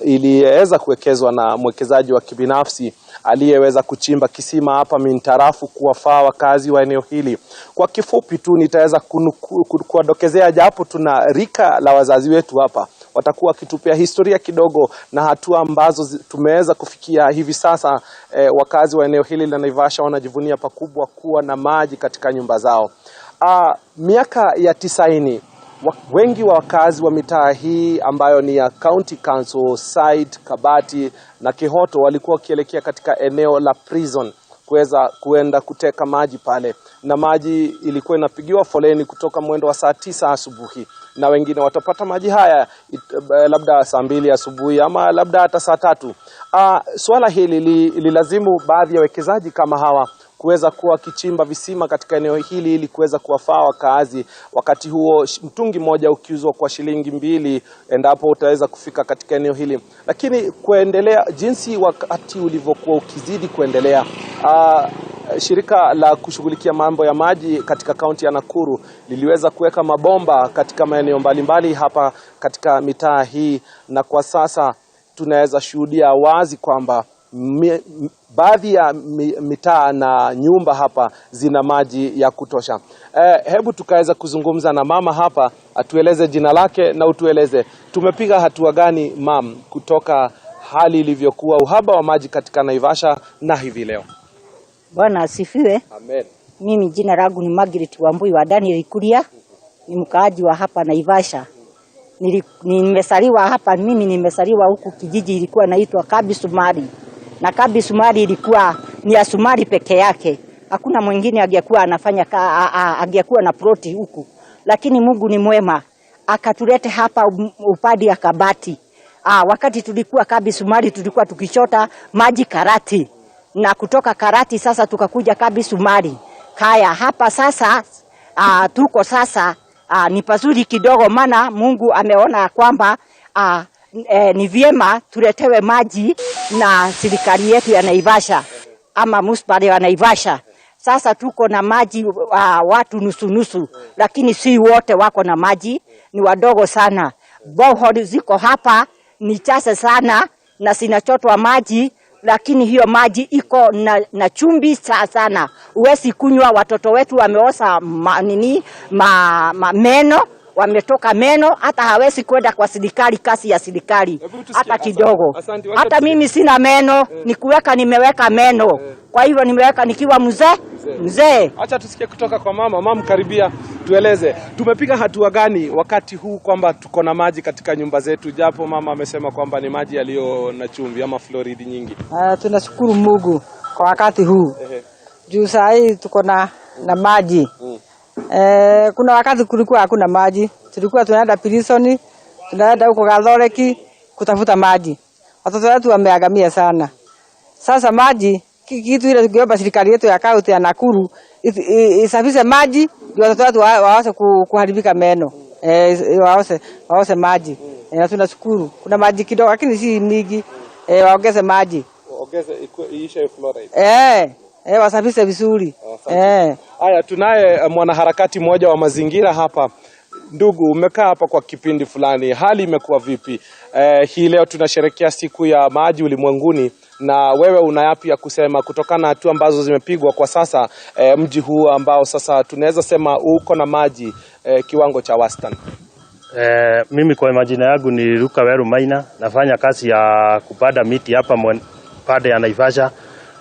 iliweza kuwekezwa na mwekezaji wa kibinafsi aliyeweza kuchimba kisima hapa mintarafu kuwafaa wakazi wa eneo hili. Kwa kifupi tu nitaweza kuwadokezea, japo tuna rika la wazazi wetu hapa, watakuwa kitupia historia kidogo na hatua ambazo tumeweza kufikia hivi sasa. Wakazi wa eneo hili la Naivasha wanajivunia pakubwa kuwa na maji katika nyumba zao. Miaka ya 90 wengi wa wakazi wa mitaa hii ambayo ni ya County Council, Side, Kabati na Kihoto walikuwa wakielekea katika eneo la Prison kuenda kuteka maji pale, na maji ilikuwa inapigiwa foleni kutoka mwendo wa saa 9 asubuhi, na wengine watapata maji haya labda saa 2 asubuhi ama labda hata saa 3. Swala hili lilazimu baadhi ya wekezaji kama hawa kuweza kuwa kichimba visima katika eneo hili ili kuweza kuwafaa wakaazi. Wakati huo mtungi mmoja ukiuzwa kwa shilingi 2 endapo utaweza kufika katika eneo hili. Lakini kuendelea jinsi wakati ulivyokuwa ukizidi kuendelea, shirika la kushughulikia mambo ya maji katika kaunti ya Nakuru liliweza kuweka mabomba katika maeneo mbalimbali hapa katika mitaa hii, na kwa sasa tunaweza shuhudia wazi kwamba baadhi ya mitaa na nyumba hapa zina maji ya kutosha. Hebu tukaweza kuzungumza na mama hapa, atueleze jina lake na utueleze tumepiga hatua gani mam kutoka hali ilivyokuwa uhaba wa maji katika Naivasha na hivi leo. Bwana asifiwe. Amen. Mimi jina langu ni Margaret Wambui wa Daniel Kuria, ni mkaaji wa hapa Naivasha. Nimesaliwa hapa, mimi nimesaliwa huku kijiji ilikuwa inaitwa Kabi Sumari. Na Kabi Sumari ilikuwa ni ya Sumari peke yake. Hakuna mwingine angekuwa anafanya angekuwa na ploti huku. Lakini Mungu ni mwema. Akatulete hapa upadi ya Kabati. Wakati tulikuwa Kabi Sumari tulikuwa tukichota maji Karati. Na kutoka Karati sasa tukakuja Kabi Sumari. Haya hapa sasa tuko sasa ni pazuri kidogo, maana Mungu ameona kwamba ni vyema tuletewe maji na serikali yetu ya Naivasha ama municipality ya Naivasha. Sasa tuko na maji watu nusu, lakini si wote wako na maji, ni wadogo sana. Borehole ziko hapa ni chache sana na sinachotwa maji, lakini hiyo maji iko na chumbi sana. Uwezi kunywa, watoto wetu wameosa meno, wametoka meno, hata hawezi kwenda kwa serikali, kasi ya serikali hata kidogo. Hata mimi sina meno, nimeweka meno. Kwa hivyo nimeweka nikiwa mzee. Acha tusikie kutoka kwa mama. Mama, karibia, tueleze tumepiga hatua gani wakati huu kwamba tuko na maji katika nyumba zetu, japo mama amesema kwamba ni maji yaliyo na chumvi ama fluoride nyingi. Tunashukuru Mungu kwa wakati huu. Juu saa hii tuko na maji. Kuna wakati kulikuwa hakuna maji. Tulikuwa tunaenda Pirisoni, tunaenda huko Gathoreki kutafuta maji. Watoto wetu wameagamia sana. Sasa maji kitu ile tukiomba serikali yetu ya kaunti ya Nakuru isafishe maji ndio watoto wetu waanze kuharibika meno. Waose maji. Na tunashukuru. Kuna maji kidogo lakini si mingi. Waongeze maji. Waongeze iishe fluoride. Wasafishe vizuri. Haya, tunaye mwanaharakati mmoja wa mazingira hapa. Ndugu, umekaa hapa kwa kipindi fulani. Hali imekuwa vipi? Hii leo tunasherehekea siku ya maji ulimwenguni, na wewe una yapi ya kusema kutokana na hatua ambazo zimepigwa kwa sasa mji huu ambao sasa tunaweza sema uko na maji kiwango cha wastani? Mimi kwa majina yangu ni Luka Weru Maina, nafanya kazi ya kupanda miti hapa pande ya Naivasha.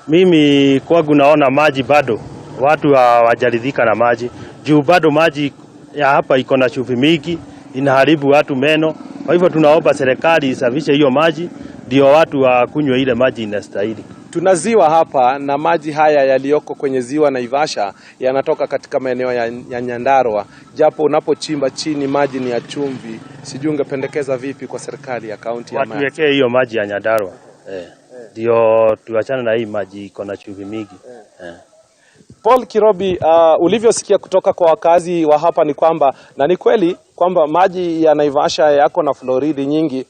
Mimi kwangu naona maji bado watu hawajaridhika na maji. Juu bado maji ya hapa iko na chumvi mingi, inaharibu watu meno. Kwa hivyo tunaomba serikali isafishe hiyo maji ndio watu wakunywe ile maji inastahili. Tuna ziwa hapa na maji haya yaliyoko kwenye ziwa Naivasha yanatoka katika maeneo ya Nyandarua. Japo unapochimba chini maji ni ya chumvi. Sijui ungependekeza vipi kwa serikali ya kaunti ya Mara? Watuwekee hiyo maji ya Nyandarua. Ndio tuachane na hii maji iko na chumvi mingi. Paul Kirobi, ulivyosikia kutoka kwa wakazi wa hapa ni kwamba, na ni kweli kwamba maji ya Naivasha yako na fluoride nyingi,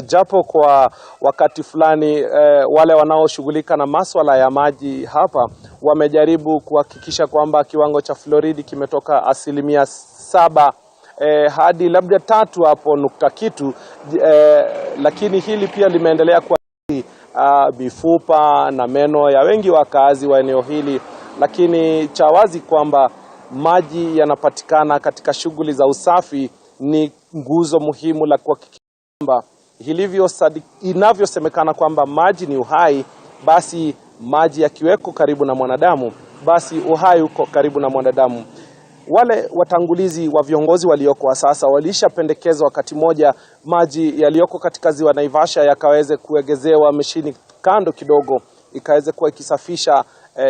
japo kwa wakati fulani wale wanaoshughulika na masuala ya maji hapa wamejaribu kuhakikisha kwamba kiwango cha fluoride kimetoka 7% hadi labda 3 hapo nukta kitu, lakini hili pia limeendelea kwa mifupa na meno ya wengi wakazi wa eneo hili. Lakini cha wazi kwamba maji yanapatikana katika shughuli za usafi ni nguzo muhimu la kuhakikisha kwamba inavyosemekana kwamba maji ni uhai, basi maji yakiweko karibu na mwanadamu, basi uhai uko karibu na mwanadamu. Wale watangulizi wa viongozi walioko sasa walishapendekeza wakati moja maji yaliyoko katika ziwa Naivasha yakaweze kuegezewa mashini kando kidogo, ikaweze kuwa ikisafisha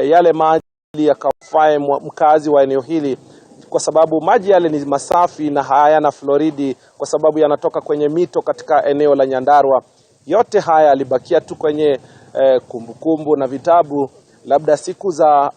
yale maji yakafae mkazi wa eneo hili, kwa sababu maji yale ni masafi na hayana fluoride, kwa sababu yanatoka kwenye mito katika eneo la Nyandarua. Yote haya yalibakia tu kwenye kumbukumbu na vitabu. Labda siku za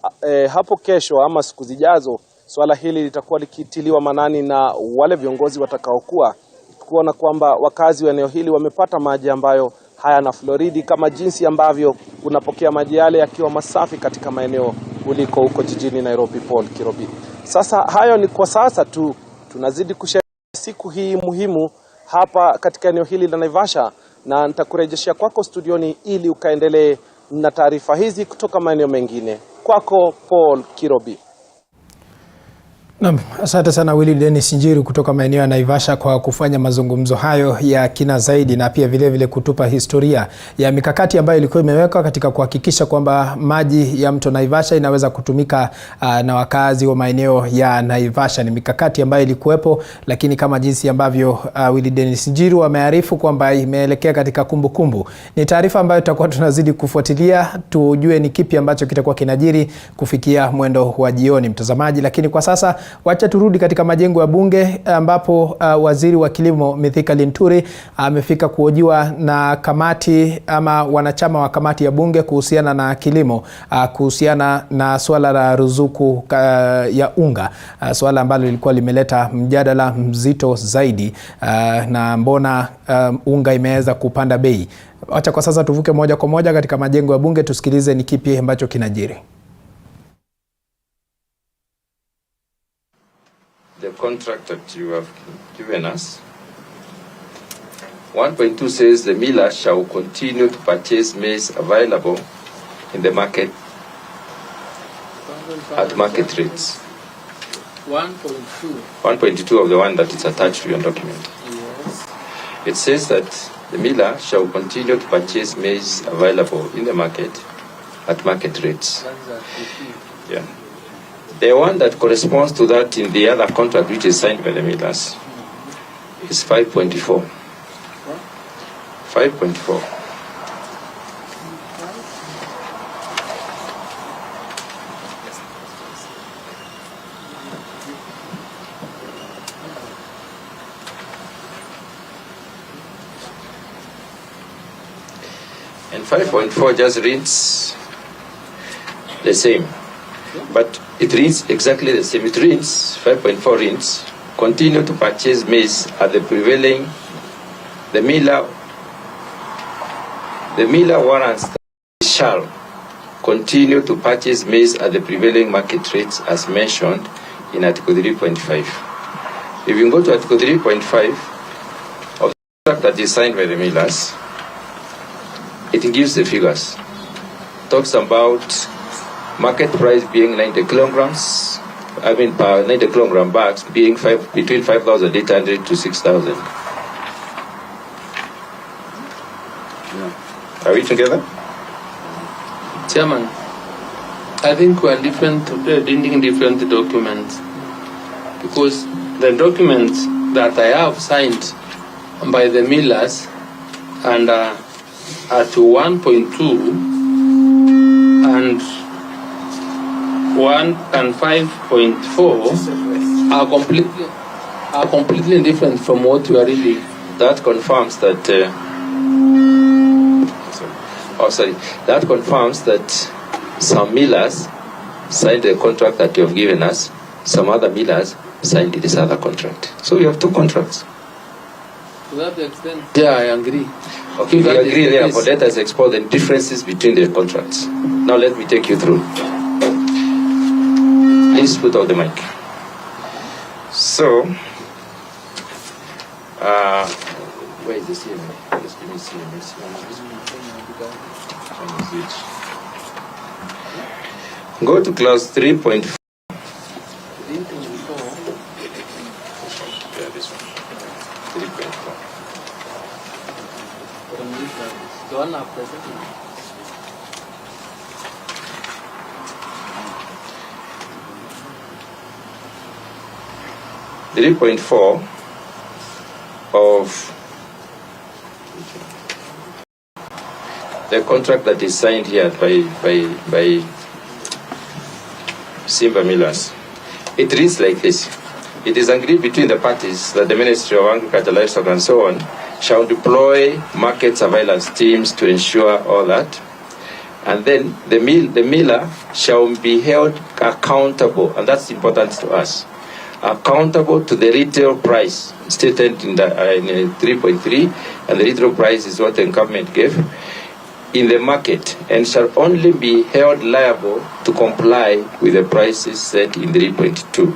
hapo kesho ama siku zijazo swala hili litakuwa likitiliwa manani na wale viongozi watakaokuwa kuona kwamba wakazi wa eneo hili wamepata maji ambayo hayana fluoride, kama jinsi ambavyo unapokea maji yale yakiwa masafi katika maeneo uliko huko jijini Nairobi. Paul Kirobi. Sasa hayo ni kwa sasa tu, tunazidi kusherehekea siku hii muhimu hapa katika eneo hili la Naivasha, na nitakurejeshia kwako studioni ili ukaendelee na taarifa hizi kutoka maeneo mengine. Kwako Paul Kirobi. Naam, asante sana Willy Dennis Njiru kutoka maeneo ya Naivasha kwa kufanya mazungumzo hayo ya kina zaidi na pia vile kutupa historia ya mikakati ambayo ilikuwa imewekwa katika kuhakikisha kwamba maji ya mto Naivasha inaweza kutumika na wakazi wa maeneo ya Naivasha. Ni mikakati ambayo ilikuwepo, lakini kama jinsi ambavyo Willy Dennis Njiru amearifu kwamba imeelekea katika kumbukumbu. Ni taarifa ambayo tutakuwa tunazidi kufuatilia, tujue ni kipi ambacho kitakuwa kinajiri kufikia mwendo wa jioni, mtazamaji. Lakini kwa sasa wacha turudi katika majengo ya bunge ambapo waziri wa kilimo Mithika Linturi amefika kuhojiwa na kamati ama wanachama wa kamati ya bunge kuhusiana na kilimo, kuhusiana na swala la ruzuku ya unga, swala ambalo lilikuwa limeleta mjadala mzito zaidi, na mbona unga imeweza kupanda bei. Wacha kwa sasa tuvuke moja kwa moja katika majengo ya bunge tusikilize ni kipi ambacho kinajiri. The contract that you have given us, 1.2 says the miller shall continue to purchase maize available in the market at market rates. 1.2 of the one that is attached to your document. Yes. It says that the miller shall continue to purchase maize available in the market at market rates. Yeah. The one that corresponds to that in the other contract which is signed by the millers is 5.4. 5.4. And 5.4 just reads the same. But it reads exactly the same. It reads, 5.4 reads, continue to purchase maize at the prevailing, the miller warrants that shall continue to purchase maize at the prevailing market rates as mentioned in Article 3.5. If you go to Article 3.5 of the contract that is signed by the millers, it gives the figures. Talks about market price being 90 kilograms, per 90 kilogram bags being between 5,800 to 6,000. Yeah. Are we together? Chairman, I think we are reading different documents, because the documents that I have signed by the millers and at 1.2 and 1 and 5.4 are completely different from what you are reading. That confirms that. That confirms that some millers signed the contract that you have given us. Some other millers signed this other contract. So we have two contracts. To that extent, yeah, I agree. Okay, we agree there, but let us explore the differences between the contracts. Now let me take you through. Please put out the mic. So, where is the CMA? Just give me CMA. Go to clause 3.4. Yeah, this one. 3.4. The one after second. 3.4 of the contract that is signed here by Simba Millers. It reads like this. It is agreed between the parties that the Ministry of Agriculture, Livestock and so on shall deploy market surveillance teams to ensure all that. And then the miller shall be held accountable, and that's important to us, accountable to the retail price stated in 3.3, and the retail price is what the government gave, in the market, and shall only be held liable to comply with the prices set in 3.2,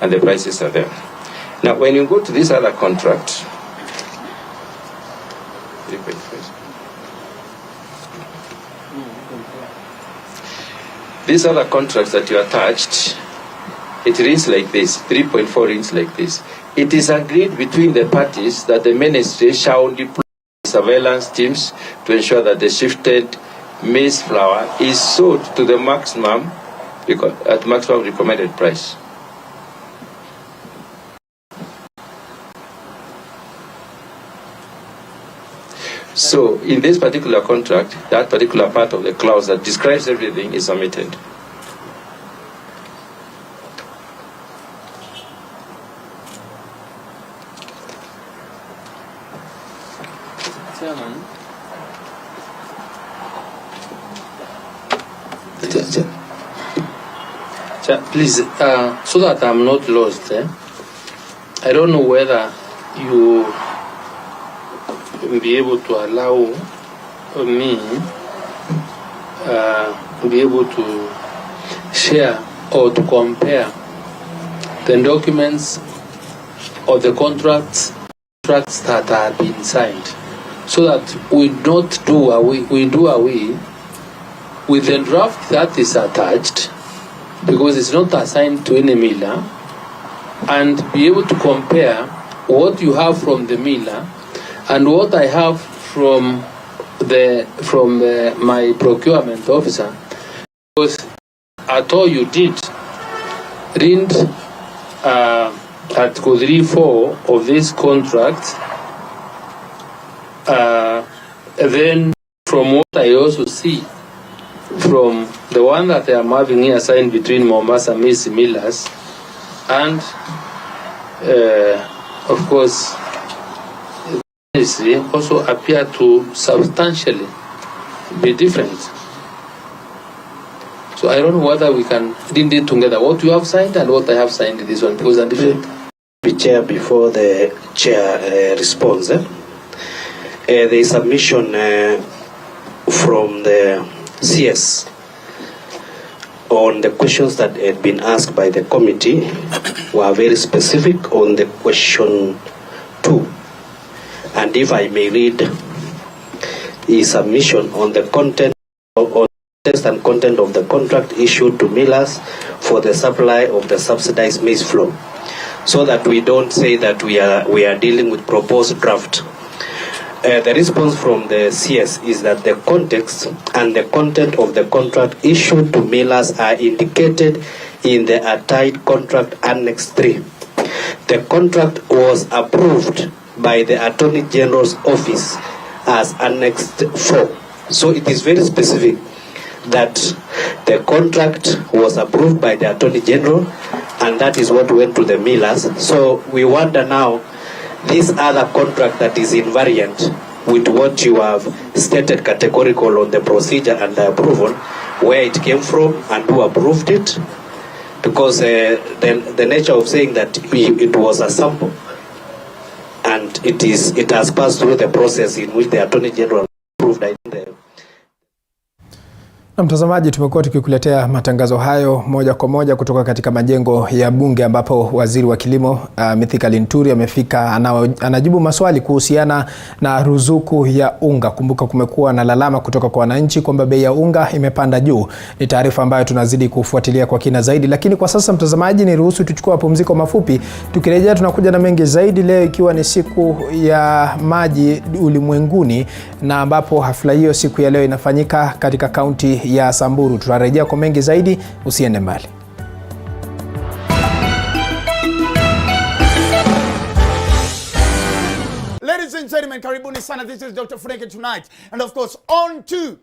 and the prices are there. Now, when you go to this other contract, 3.5, these other contracts that you attached, it reads like this, 3.4 reads like this. It is agreed between the parties that the ministry shall deploy surveillance teams to ensure that the shifted maize flour is sold to the maximum recommended price. So in this particular contract, that particular part of the clause that describes everything is omitted. Chairman. Please, so that I'm not lost, I don't know whether you will be able to allow me be able to share or to compare the documents or the contracts that have been signed, so that we do away with the draft that is attached, because it's not assigned to any miller, and be able to compare what you have from the miller and what I have from my procurement officer. Because at all you did read Article 3.4 of this contract, then from what I also see from the one that I am having here signed between Mombasa Maize Millers and of course also appear to substantially be different. So I don't know whether we can read it together, what you have signed and what I have signed in this one, because they're different. Chair, before the chair responds, there is submission from the CS on the questions that had been asked by the committee were very specific on the question 2. And if I may read his submission on the content or text and content of the contract issued to millers for the supply of the subsidized maize flour, so that we don't say that we are dealing with proposed draft. The response from the CS is that the context and the content of the contract issued to millers are indicated in the attached contract Annex 3. The contract was approved by the Attorney General's office as Annex 4. So it is very specific that the contract was approved by the Attorney General, and that is what went to the millers. So we wonder now, this other contract that is invariant with what you have stated categorical on the procedure and the approval, where it came from and who approved it, because the nature of saying that it was a sample and it has passed through the process in which the Attorney General approved. Na mtazamaji, tumekuwa tukikuletea matangazo hayo moja kwa moja kutoka katika majengo ya bunge, ambapo waziri wa kilimo Mithika Linturi amefika, anajibu maswali kuhusiana na ruzuku ya unga. Kumbuka kumekuwa na lalama kutoka kwa wananchi kwamba bei ya unga imepanda juu. Ni taarifa ambayo tunazidi kufuatilia kwa kina zaidi, lakini kwa sasa mtazamaji, ni ruhusu tuchukue mapumziko mafupi. Tukirejea tunakuja na mengi zaidi, leo ikiwa ni siku ya maji ulimwenguni, na ambapo hafla hiyo siku ya leo inafanyika katika kaunti ya Samburu. Tutarejea kwa mengi zaidi, usiende mbali. Ladies and gentlemen, karibuni sana. This is Dr. Frankie tonight. And of course, on to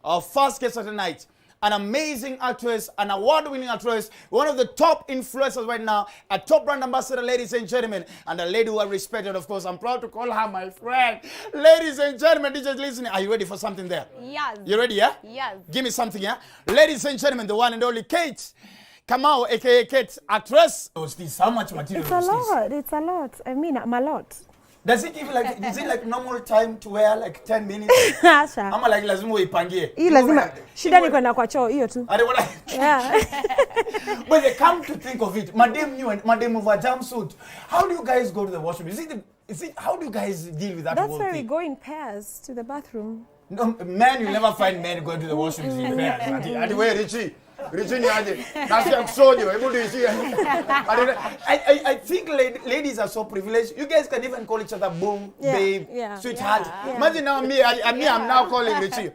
our first guest of the night. An amazing actress, an award-winning actress, one of the top influencers right now, a top brand ambassador, ladies and gentlemen, and a lady who I respected, of course. I'm proud to call her my friend. Ladies and gentlemen, DJ listening, are you ready for something there? Yes. You ready, yeah? Yes. Give me something, yeah? Ladies and gentlemen, the one and only Kate Kamau, aka Kate, actress. How much material It's a lot. It's a lot. I mean, I'm a lot. Does it give like, is it like normal time to wear like 10 minutes? Asha. Ama like lazima uipangie. Hii lazima shida ni kwenda kwa choo hiyo tu. Yeah. But they come to think of it, madam of a jumpsuit. How do you guys go to the washroom? How do you guys deal with that? That's whole why thing? we go in pairs to the bathroom. No, men, you never find men going to the washroom in pairs. Anyway, Richie. Richie aje. Nasikia kusojo. Hebu diishie. I think ladies are so privileged. You guys can even call each other boom, babe, sweetheart. Imagine now me I'm now calling Richie.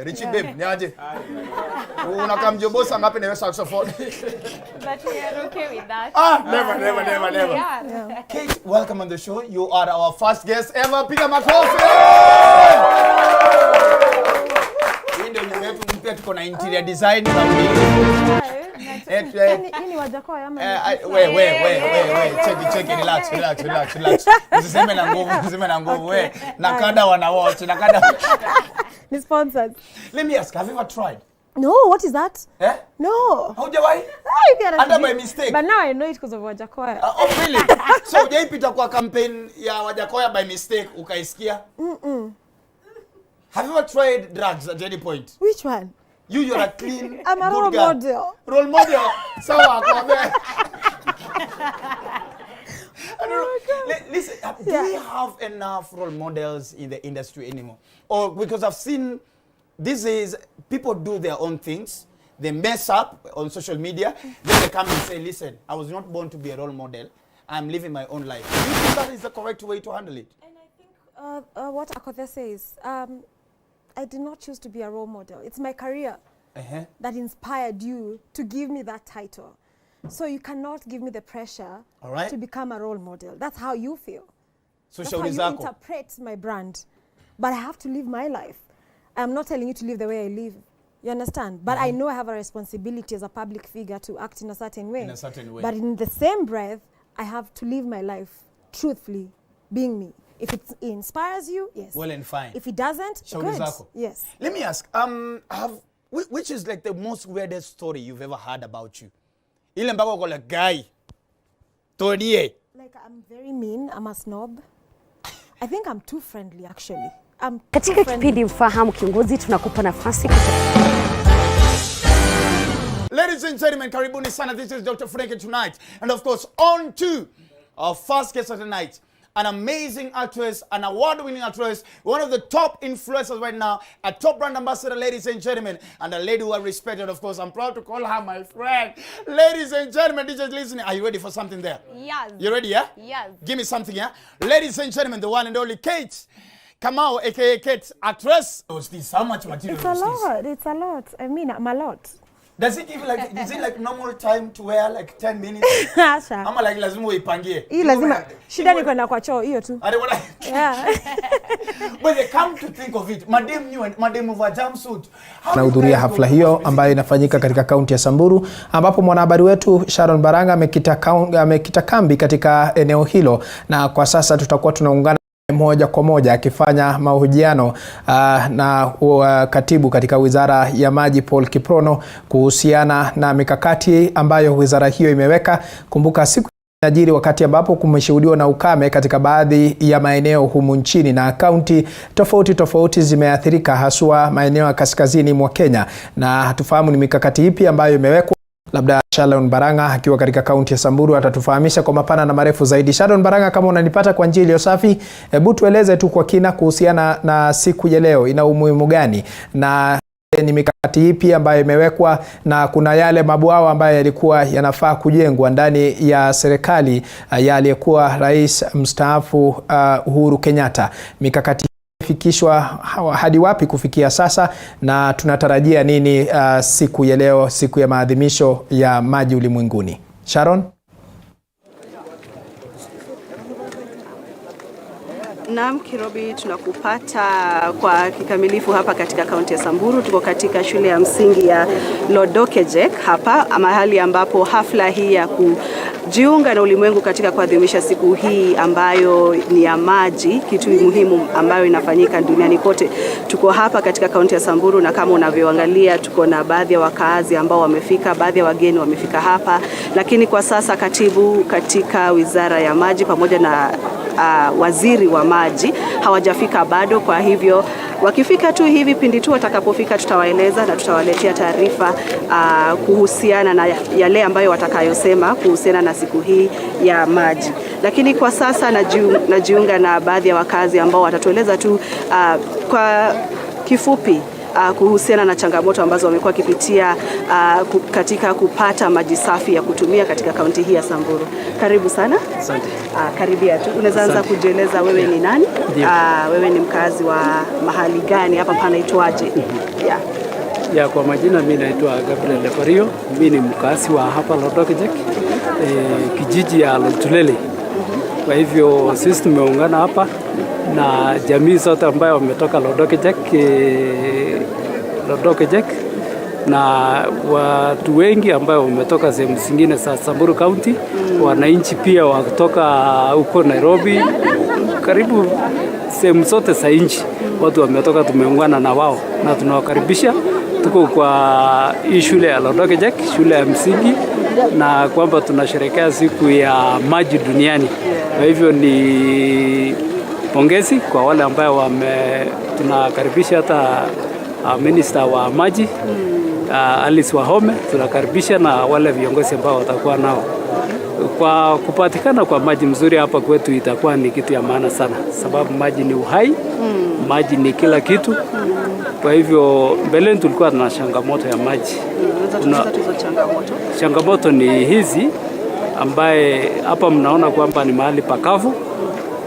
Richie babe, ni aje. Unakamjobosa ngapi na saxophone? But we are okay with that. Never. Yeah. Kate, welcome on the show. You are our first guest ever. Piga makofi. Ndio nimetu mpya tuko na interior design za Ini wajakoya ama check relax. Usiseme na nguvu we. Nakada wana watch, nakada. Ni sponsored. Let me ask, have you ever tried? No, what is that? No. Haujawahi? Under by mistake. But now I know it because of Wajakoya. Oh really? So hujaipita kwa campaign ya Wajakoya by mistake ukaisikia? Have you ever tried drugs at any point? Which one? You're a clean, I'm a role model. Role model. Sawa kwa Listen, do we have enough role models in the industry anymore? Or because I've seen these days people do their own things, they mess up on social media, then they come and say, listen, I was not born to be a role model, I'm living my own life. Do you think that is the correct way to handle it? And I think what Akothe says, I did not choose to be a role model. It's my career that inspired you to give me that title. So you cannot give me the pressure to become a role model. That's how you feel. So that's how you interpret my brand. But I have to live my life. I'm not telling you to live the way I live. You understand? But I know I have a responsibility as a public figure to act in a certain way. But in the same breath, I have to live my life truthfully, being me. If it inspires you, yes. Well and fine. If it doesn't, good. Yes. Let me ask, which is like the most weirdest story you've ever heard about you? Ile mpaka uko like guy. Todie. Like I'm very mean, I'm a snob. I think I'm too friendly actually. Katika kipindi Mfahamu Kiongozi tunakupa nafasi. Ladies and gentlemen, karibuni sana. This is Dr. Frankie tonight. And of course, on to our first guest of the night. An amazing actress, an award-winning actress, one of the top influencers right now, a top brand ambassador, ladies and gentlemen, and a lady who I respected, of course. I'm proud to call her my friend. Ladies and gentlemen, just listening. Are you ready for something there? Yes. You ready, yeah? Yes. Give me something, yeah? Ladies and gentlemen, the one and only Kate Kamau, aka Kate, actress. How much material It's a lot. It's a lot. I mean, I'm a lot. Does it give like, is it like normal time to wear like 10 minutes? Asha. Ama like lazima uipangie. Hii lazima shida ni kwenda kwa choo hiyo tu. Yeah. But they come to think of it, madam of a jumpsuit. Nahudhuria hafla hiyo ambayo inafanyika katika kaunti ya Samburu, ambapo mwanahabari wetu Sharon Baranga amekita kambi katika eneo hilo, na kwa sasa tutakuwa tunaungana moja kwa moja akifanya mahojiano na katibu katika Wizara ya Maji Paul Kiprono kuhusiana na mikakati ambayo wizara hiyo imeweka. Kumbuka siku inajiri wakati ambapo kumeshuhudiwa na ukame katika baadhi ya maeneo humu nchini, na kaunti tofauti zimeathirika, haswa maeneo ya kaskazini mwa Kenya, na hatufahamu ni mikakati ipi ambayo imewekwa. Labda Sharon Baranga akiwa katika kaunti ya Samburu atatufahamisha kwa mapana na marefu zaidi. Sharon Baranga, kama unanipata kwa njia iliyo safi, hebu tueleze tu kwa kina kuhusiana na siku ya leo, ina umuhimu gani na ni mikakati ipi ambayo imewekwa, na kuna yale mabwawa ambayo yalikuwa yanafaa kujengwa ndani ya serikali ya aliyekuwa rais mstaafu Uhuru Kenyatta. Mikakati fikishwa hadi wapi kufikia sasa, na tunatarajia nini siku ya leo, siku ya maadhimisho ya maji ulimwenguni? Sharon? Naam, Kirobi, tunakupata kwa kikamilifu hapa katika kaunti ya Samburu. Tuko katika shule ya msingi ya Lodokejek hapa, mahali ambapo hafla hii ya kujiunga na ulimwengu katika kuadhimisha siku hii ambayo ni ya maji, kitu muhimu ambayo inafanyika duniani kote. Tuko hapa katika kaunti ya Samburu, na kama unavyoangalia tuko na baadhi ya wakaazi ambao wamefika, baadhi ya wageni wamefika hapa, lakini kwa sasa katibu katika Wizara ya Maji pamoja na waziri wa maji hawajafika bado. Kwa hivyo wakifika tu hivi pindi tu watakapofika tutawaeleza na tutawaletea taarifa kuhusiana na yale ambayo watakayosema kuhusiana na siku hii ya maji. Lakini kwa sasa najiunga na baadhi ya wakazi ambao watatueleza tu kwa kifupi kuhusiana na changamoto ambazo wamekuwa kipitia katika kupata maji safi ya kutumia katika kaunti hii ya Samburu. Karibu sana. Asante. Karibia tu. Unaweza anza kujieleza wewe ni nani? Wewe ni mkazi wa mahali gani hapa panaitwaje? Ya, kwa majina mimi naitwa Gabriel Lepario. Mimi ni mkazi wa hapa Lodokejek, kijiji ya Lotulele. Kwa hivyo sisi tumeungana hapa na jamii zote ambayo wametoka Lodokejek na watu wengi ambao wametoka sehemu zingine za Samburu County, wananchi pia kutoka huko Nairobi, karibu sehemu zote za nchi watu wametoka, tumeungana na wao na tunawakaribisha. Tuko kwa hii shule ya Lodokejek, shule ya msingi, na kwamba tunasherehekea siku ya maji duniani. Kwa hivyo ni pongezi kwa wale ambao tunakaribisha hata minister wa maji Alice Wahome, tunakaribisha na wale viongozi ambao watakuwa nao. Kwa kupatikana kwa maji mzuri hapa kwetu itakuwa ni kitu ya maana sana, sababu maji ni uhai, maji ni kila kitu. Kwa hivyo mbeleni tulikuwa na changamoto ya maji. Changamoto ni hizi ambaye hapa mnaona kwamba ni mahali pakavu,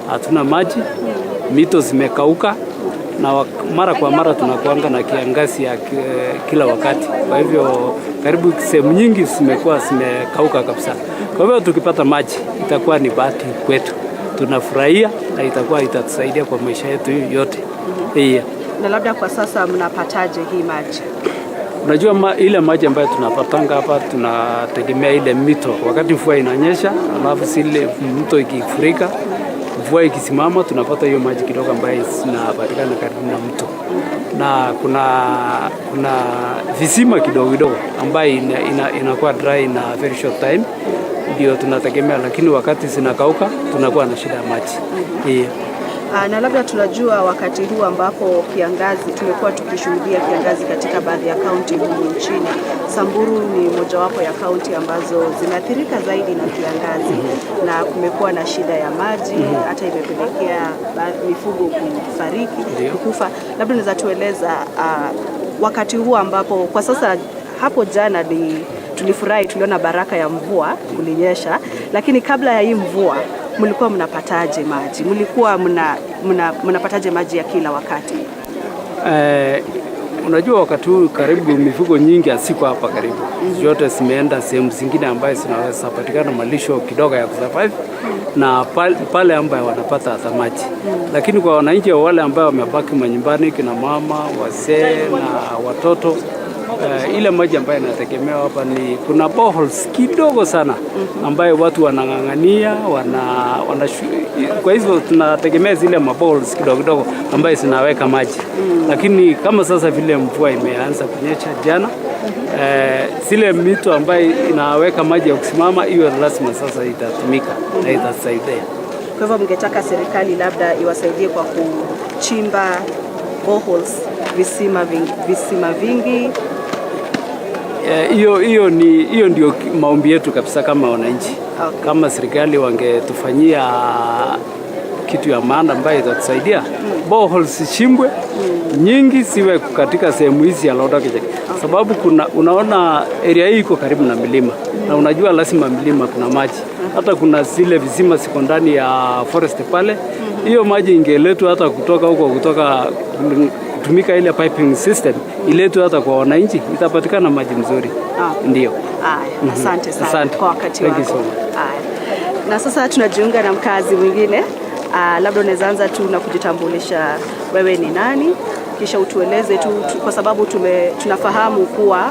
hatuna maji, mito zimekauka na mara kwa mara tunakuanga na kiangazi ya kila wakati. Kwa hivyo karibu sehemu nyingi zimekauka kabisa. Kwa hivyo tukipata maji itakuwa ni bahati kwetu. Tunafurahia na itatusaidia kwa maisha yetu yote. Na labda kwa sasa mnapataje hii maji? Unajua ile maji ambayo tunapatanga hapa tunategemea ile mito. Wakati mvua inanyesha, alafu zile mto ikifurika, mvua ikisimama, tunapata hiyo maji kidogo ambayo inapatikana karibu na mto. Na kuna visima kidogo ambayo inakuwa dry na very short time, ndio tunategemea, lakini wakati zinakauka tunakuwa na shida ya maji. Na labda tunajua wakati huu ambapo kiangazi, tumekuwa tukishuhudia kiangazi katika baadhi ya kaunti humu nchini. Samburu ni mojawapo ya kaunti ambazo zimeathirika zaidi na kiangazi, na kumekuwa na shida ya maji, hata imepelekea mifugo kufa. Labda unaweza tueleza wakati huu ambapo kwa sasa, hapo jana tulifurahi, tuliona baraka ya mvua kulinyesha, lakini kabla ya hii mvua mlikuwa mnapataje maji? Mlikuwa mnapataje maji ya kila wakati? Unajua wakati huu karibu mifugo nyingi hasiko hapa karibu. Zote zimeenda sehemu zingine ambayo zinaweza patikana malisho kidogo ya kusurvive, na pale ambayo wanapata hata maji. Lakini kwa wananchi wale ambao wamebaki manyumbani, kina mama, wazee na watoto, ile maji ambayo inategemewa hapa ni kuna boreholes kidogo sana ambayo watu wanang'ang'ania, kwa hivyo tunategemea zile boreholes kidogo ambayo zinaweka maji. Lakini kama sasa vile mvua imeanza kunyesha jana, zile mito ambayo inaweka maji ya kusimama, hiyo lazima sasa itatumika na itasaidia. Kwa hivyo mngetaka serikali labda iwasaidie kwa kuchimba boreholes, visima vingi. Hiyo ndio maombi yetu kabisa kama wananchi. Kama serikali wangetufanyia kitu ya maana ambayo itatusaidia, boreholes chimbwe nyingi siwe katika sehemu hizi ya Lodokejek, sababu unaona area hii iko karibu na milima, na unajua lazima milima kuna maji. Hata kuna zile visima siko ndani ya forest pale, hiyo maji ingeletwa hata kutoka kutumika ile piping system iletwe hata kwa wananchi, itapatikana maji mzuri. Ndio. Asante sana kwa wakati wako. Na sasa tunajiunga na mkazi mwingine. Labda unaweza anza tu na kujitambulisha, wewe ni nani, kisha utueleze tu kwa sababu tunafahamu kuwa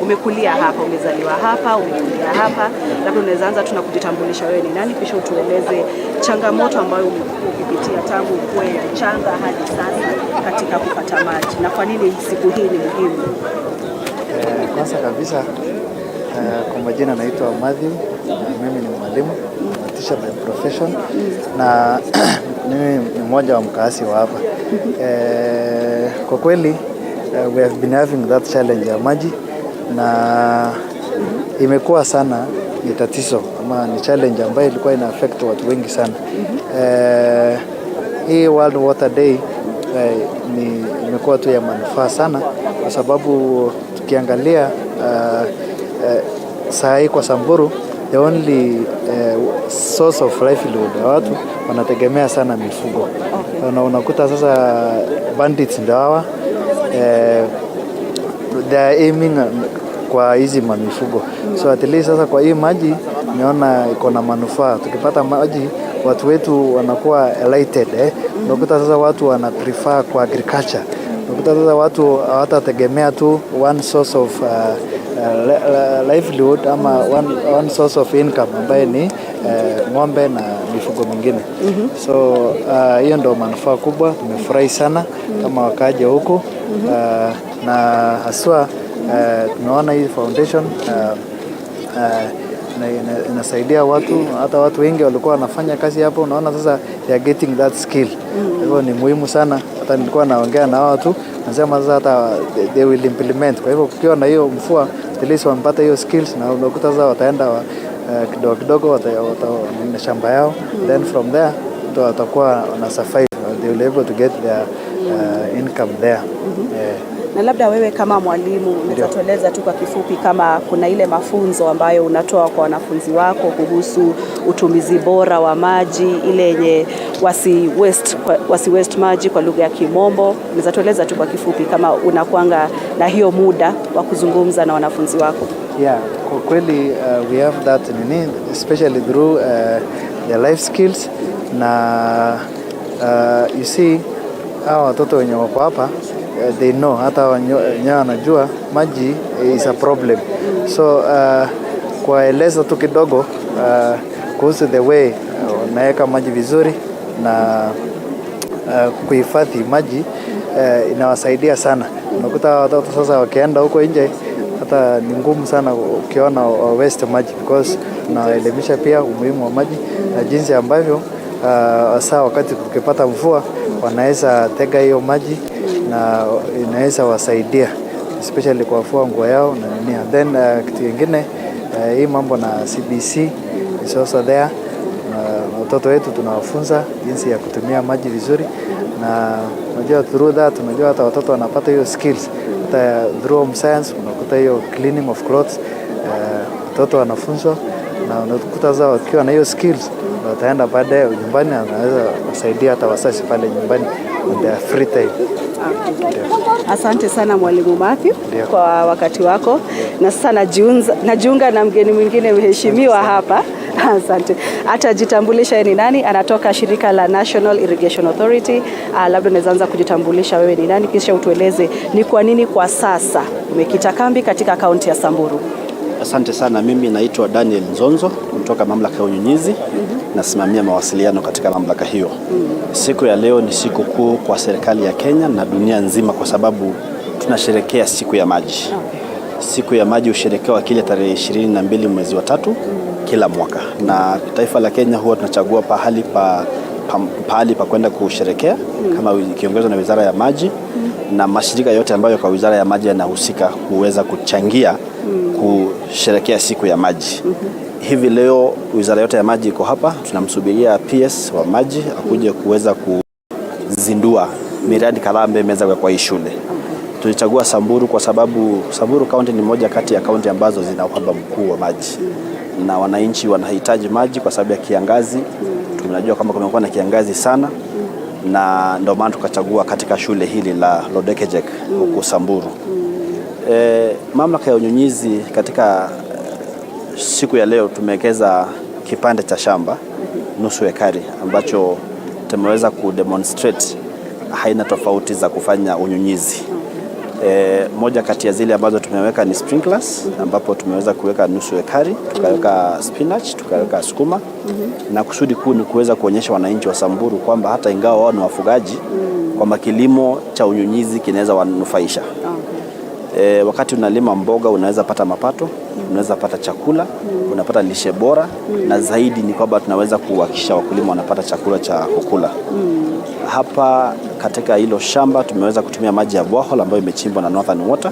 umekulia hapa, umezaliwa hapa, umekulia hapa. Labda unaweza anza tu na kujitambulisha, wewe ni nani, kisha utueleze changamoto ambayo umepitia tangu ukuwe mchanga hadi sasa katika kupata maji, na kwa nini siku hii ni muhimu. Kwanza kabisa, kwa majina naitwa Matthew, mimi ni mwalimu, teacher by profession, na mimi ni mmoja wa mkazi wa hapa. Kwa kweli we have been having that challenge ya maji, na imekuwa sana ni tatizo ama ni challenge ambayo ilikuwa ina affect watu wengi sana. Hii World Water Day imekuwa tu ya manufaa sana, kwa sababu tukiangalia saa hii kwa Samburu the only source of livelihood ya watu wanategemea sana mifugo. Na unakuta sasa bandits ndio hawa they are aiming kwa hizi mifugo. So at least sasa kwa hii maji niona iko na manufaa. Tukipata maji watu wetu wanakuwa elated unakuta sasa watu wana prefer kwa agriculture. Unakuta sasa watu hawatategemea tu one source of livelihood ama one source of income ambaye ni ng'ombe na mifugo mingine. So hiyo ndio manufaa kubwa. Tumefurahi sana kama wakaaji huko na haswa tunaona hii foundation inasaidia watu, hata watu wengi walikuwa wanafanya kazi hapo, unaona sasa they are getting that skill. Hivyo ni muhimu sana. Hata nilikuwa naongea na watu nasema sasa hata they will implement. Kwa hivyo kukiwa na hiyo mvua at least wamepata hiyo skills, na unakuta sasa wataenda kidogo kidogo wataenda shamba yao, then from there watakuwa wana survive, they will be able to get their income there. Na labda wewe kama mwalimu unaweza tueleza tu kwa kifupi kama kuna ile mafunzo ambayo unatoa kwa wanafunzi wako kuhusu utumizi bora wa maji, ile yenye wasi waste maji kwa lugha ya Kimombo. Unaweza tueleza tu kwa kifupi kama unakuanga na hiyo muda wa kuzungumza na wanafunzi wako? Yeah, kwa kweli we have that especially through the life skills na you see hawa watoto wenye wako hapa they know, hata wenyewe wanajua maji is a problem. So kueleza tu kidogo kuhusu the way unaweka maji vizuri na kuhifadhi maji inawasaidia sana. Unakuta watoto sasa wakienda huko nje hata ni ngumu sana ukiona waste maji, because tunaelimisha pia umuhimu wa maji na jinsi ambavyo saa wakati tukipata mvua wanaweza tega hiyo maji na inaweza wasaidia especially kwa kufua nguo yao na nini. Then kitu kingine hii mambo na CBC is also there. Watoto wetu tunawafunza jinsi ya kutumia maji vizuri, na unajua through that unajua hata watoto wanapata hiyo skills. Hata through home science unakuta hiyo cleaning of clothes watoto wanafunzwa, na unakuta zao wakiwa na hiyo skills wataenda baadaye nyumbani, anaweza kusaidia hata wazazi pale nyumbani on their free time. Asante sana Mwalimu Matthew kwa wakati wako. Na sasa najiunga na mgeni mwingine mheshimiwa hapa. Asante. Atajitambulisha ni nani, anatoka shirika la National Irrigation Authority. Labda unaweza anza kujitambulisha wewe ni nani, kisha utueleze ni kwa nini kwa sasa umekita kambi katika kaunti ya Samburu. Asante sana. Mimi naitwa Daniel Nzonzo kutoka mamlaka ya unyunyizi. Nasimamia mawasiliano katika mamlaka hiyo. Siku ya leo ni siku kuu kwa serikali ya Kenya na dunia nzima kwa sababu tunasherehekea siku ya maji. Siku ya maji husherekewa kila tarehe 22 mwezi wa 3 kila mwaka, na taifa la Kenya huwa tunachagua pahali pa kwenda kusherekea kama kiongozwa na Wizara ya Maji na mashirika yote ambayo kwa Wizara ya Maji yanahusika kuweza kuchangia kusherekea siku ya maji. Hivi leo Wizara yote ya Maji iko hapa, tunamsubiria PS wa maji akuje kuweza kuzindua miradi kadhaa ambayo imeweza kwa hii shule. Tulichagua Samburu kwa sababu Samburu County ni moja kati ya kaunti ambazo zina uhaba mkuu wa maji, na wananchi wanahitaji maji kwa sababu ya kiangazi. Tunajua kama kumekuwa na kiangazi sana, na ndio maana tukachagua katika shule hili la Lodekejek huko Samburu. Mamlaka ya unyunyizi katika siku ya leo tumewekeza kipande cha shamba nusu ekari ambacho tumeweza kudemonstrate haina tofauti za kufanya unyunyizi. Moja kati ya zile ambazo tumeweka ni sprinklers, ambapo tumeweza kuweka nusu ekari, tukaweka spinach, tukaweka sukuma, na kusudi kuu ni kuweza kuonyesha wananchi wa Samburu kwamba hata ingawa wao ni wafugaji, kwamba kilimo cha unyunyizi kinaweza wanufaisha. Wakati unalima mboga unaweza pata mapato, unaweza pata chakula, unapata lishe bora, na zaidi ni kwamba tunaweza kuhakikisha wakulima wanapata chakula cha kukula. Hapa katika hilo shamba tumeweza kutumia maji ya borehole ambayo imechimbwa na Northern Water,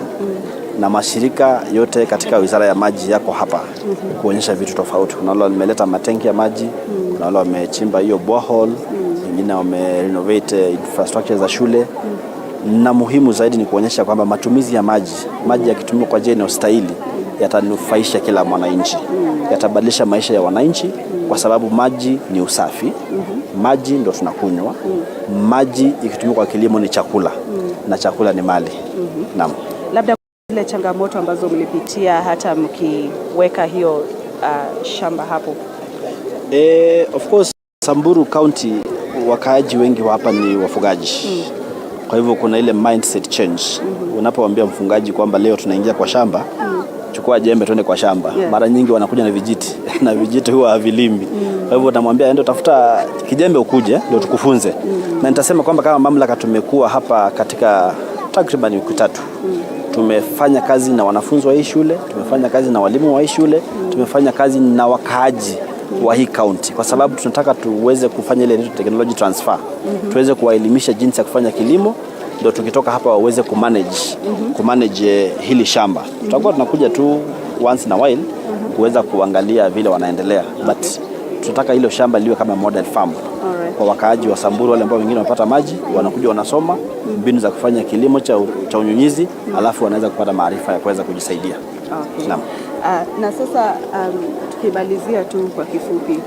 na mashirika yote katika Wizara ya Maji yako hapa kuonyesha vitu tofauti. Kuna wale wameleta matenki ya maji, kuna wale wamechimba hiyo borehole, wengine wamerenovate infrastructure za shule. Na muhimu zaidi ni kuonyesha kwamba matumizi ya maji yakitumiwa kwa njia inayostahili yatanufaisha kila mwananchi. Yatabadilisha maisha ya wananchi kwa sababu maji ni usafi. Maji ndio tunakunywa. Maji ikitumiwa kwa kilimo ni chakula. Na chakula ni mali. Naam. Labda zile changamoto ambazo mlipitia hata mkiweka hiyo shamba hapo. Of course Samburu County wakaaji wengi hapa ni wafugaji. Kwa hivyo kuna ile mindset change. Unapowaambia mfungaji kwamba leo tunaingia kwa shamba, chukua jembe twende kwa shamba. Mara nyingi wanakuja na vijiti na vijiti huwa havilimi. Kwa hivyo utamwambia ende tafuta kijembe ukuje ndio tukufunze. Na nitasema kwamba kama mamlaka tumekuwa hapa katika takriban wiki 3. Tumefanya kazi na wanafunzi wa hii shule, tumefanya kazi na walimu wa hii shule, tumefanya kazi na wakaaji wa hii county kwa sababu tunataka tuweze kufanya ile technology transfer. Tuweze kuwaelimisha jinsi ya kufanya kilimo ndio tukitoka hapa waweze kumanage hili shamba. Tutakuwa tunakuja tu once in a while kuweza kuangalia vile wanaendelea, but tunataka hilo shamba liwe kama model farm. Kwa wakaaji wa Samburu wale ambao wengine wanapata maji, wanakuja wanasoma mbinu za kufanya kilimo cha unyunyizi, alafu wanaweza kupata maarifa ya kuweza kujisaidia. Okay. Naam. Na sasa tukimalizia tu kwa kifupi,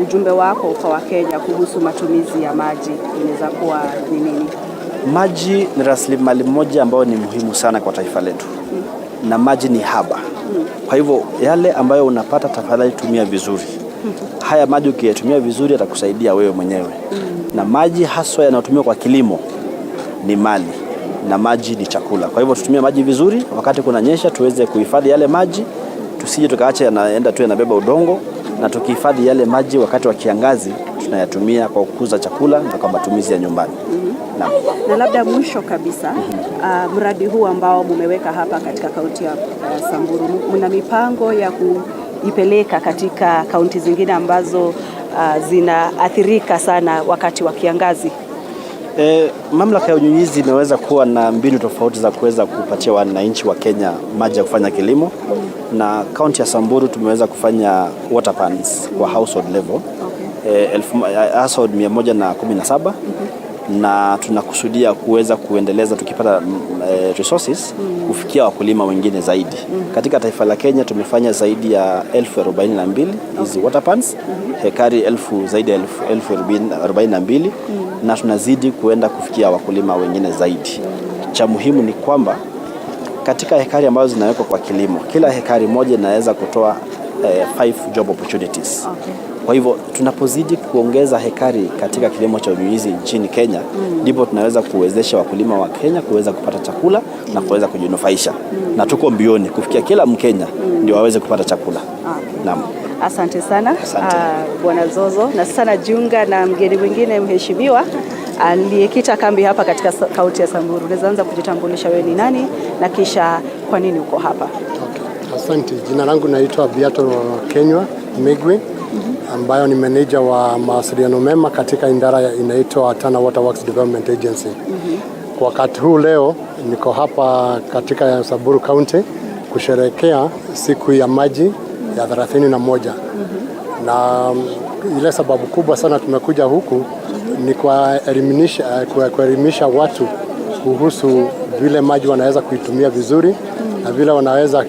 ujumbe wako kwa Wakenya kuhusu matumizi ya maji inaweza kuwa ni nini? Maji ni rasilimali moja ambayo ni muhimu sana kwa taifa letu. Na maji ni haba. Kwa hivyo yale ambayo unapata tafadhali tumia vizuri. Haya maji ukiyatumia vizuri yatakusaidia wewe mwenyewe. Na maji haswa yanayotumiwa kwa kilimo ni mali. Na maji ni chakula. Kwa hivyo tutumie maji vizuri, wakati kuna nyesha tuweze kuhifadhi yale maji, tusije tukaacha yanaenda tu yanabeba udongo, na tukihifadhi yale maji wakati wa kiangazi tunayatumia kwa kukuza chakula na kwa matumizi ya nyumbani. Na labda mwisho kabisa, mradi huu ambao mumeweka hapa katika kaunti ya Samburu, mna mipango ya kuipeleka katika kaunti zingine ambazo zinaathirika sana wakati wa kiangazi? Mamlaka ya unyunyizi imeweza kuwa na mbinu tofauti za kuweza kupatia wananchi wa Kenya maji ya kufanya kilimo. Na kaunti ya Samburu tumeweza kufanya water pans kwa household level. Household 117. Na tunakusudia kuweza kuendeleza tukipata resources kufikia wakulima wengine zaidi. Katika taifa la Kenya tumefanya zaidi ya 42,000 hizi water pans, hekari zaidi ya 42,000, na tunazidi kuenda kufikia wakulima wengine zaidi. Cha muhimu ni kwamba katika hekari ambazo zinawekwa kwa kilimo, kila hekari moja inaweza kutoa 5 job opportunities. Kwa hivyo tunapozidi kuongeza hekari katika kilimo cha unyunyizi nchini Kenya, ndipo tunaweza kuwezesha wakulima wa Kenya kuweza kupata chakula na kuweza kujinufaisha. Na tuko mbioni kufikia kila Mkenya ndio waweze kupata chakula. Naam. Asante sana Bwana Zozo, na sana jiunga na mgeni mwingine mheshimiwa aliyekita kambi hapa katika kaunti ya Samburu. Unaweza anza kujitambulisha wewe ni nani na kisha kwa nini uko hapa? Asante. Jina langu naitwa Biato Kenywa Megwe, ambayo ni manager wa mawasiliano mema katika idara inaitwa Tana Water Works Development Agency. Kwa wakati huu leo niko hapa katika Samburu County kusherehekea siku ya maji ya 31. Na ile sababu kubwa sana tumekuja huku ni kuelimisha watu kuhusu vile maji wanaweza kuitumia vizuri na vile wanaweza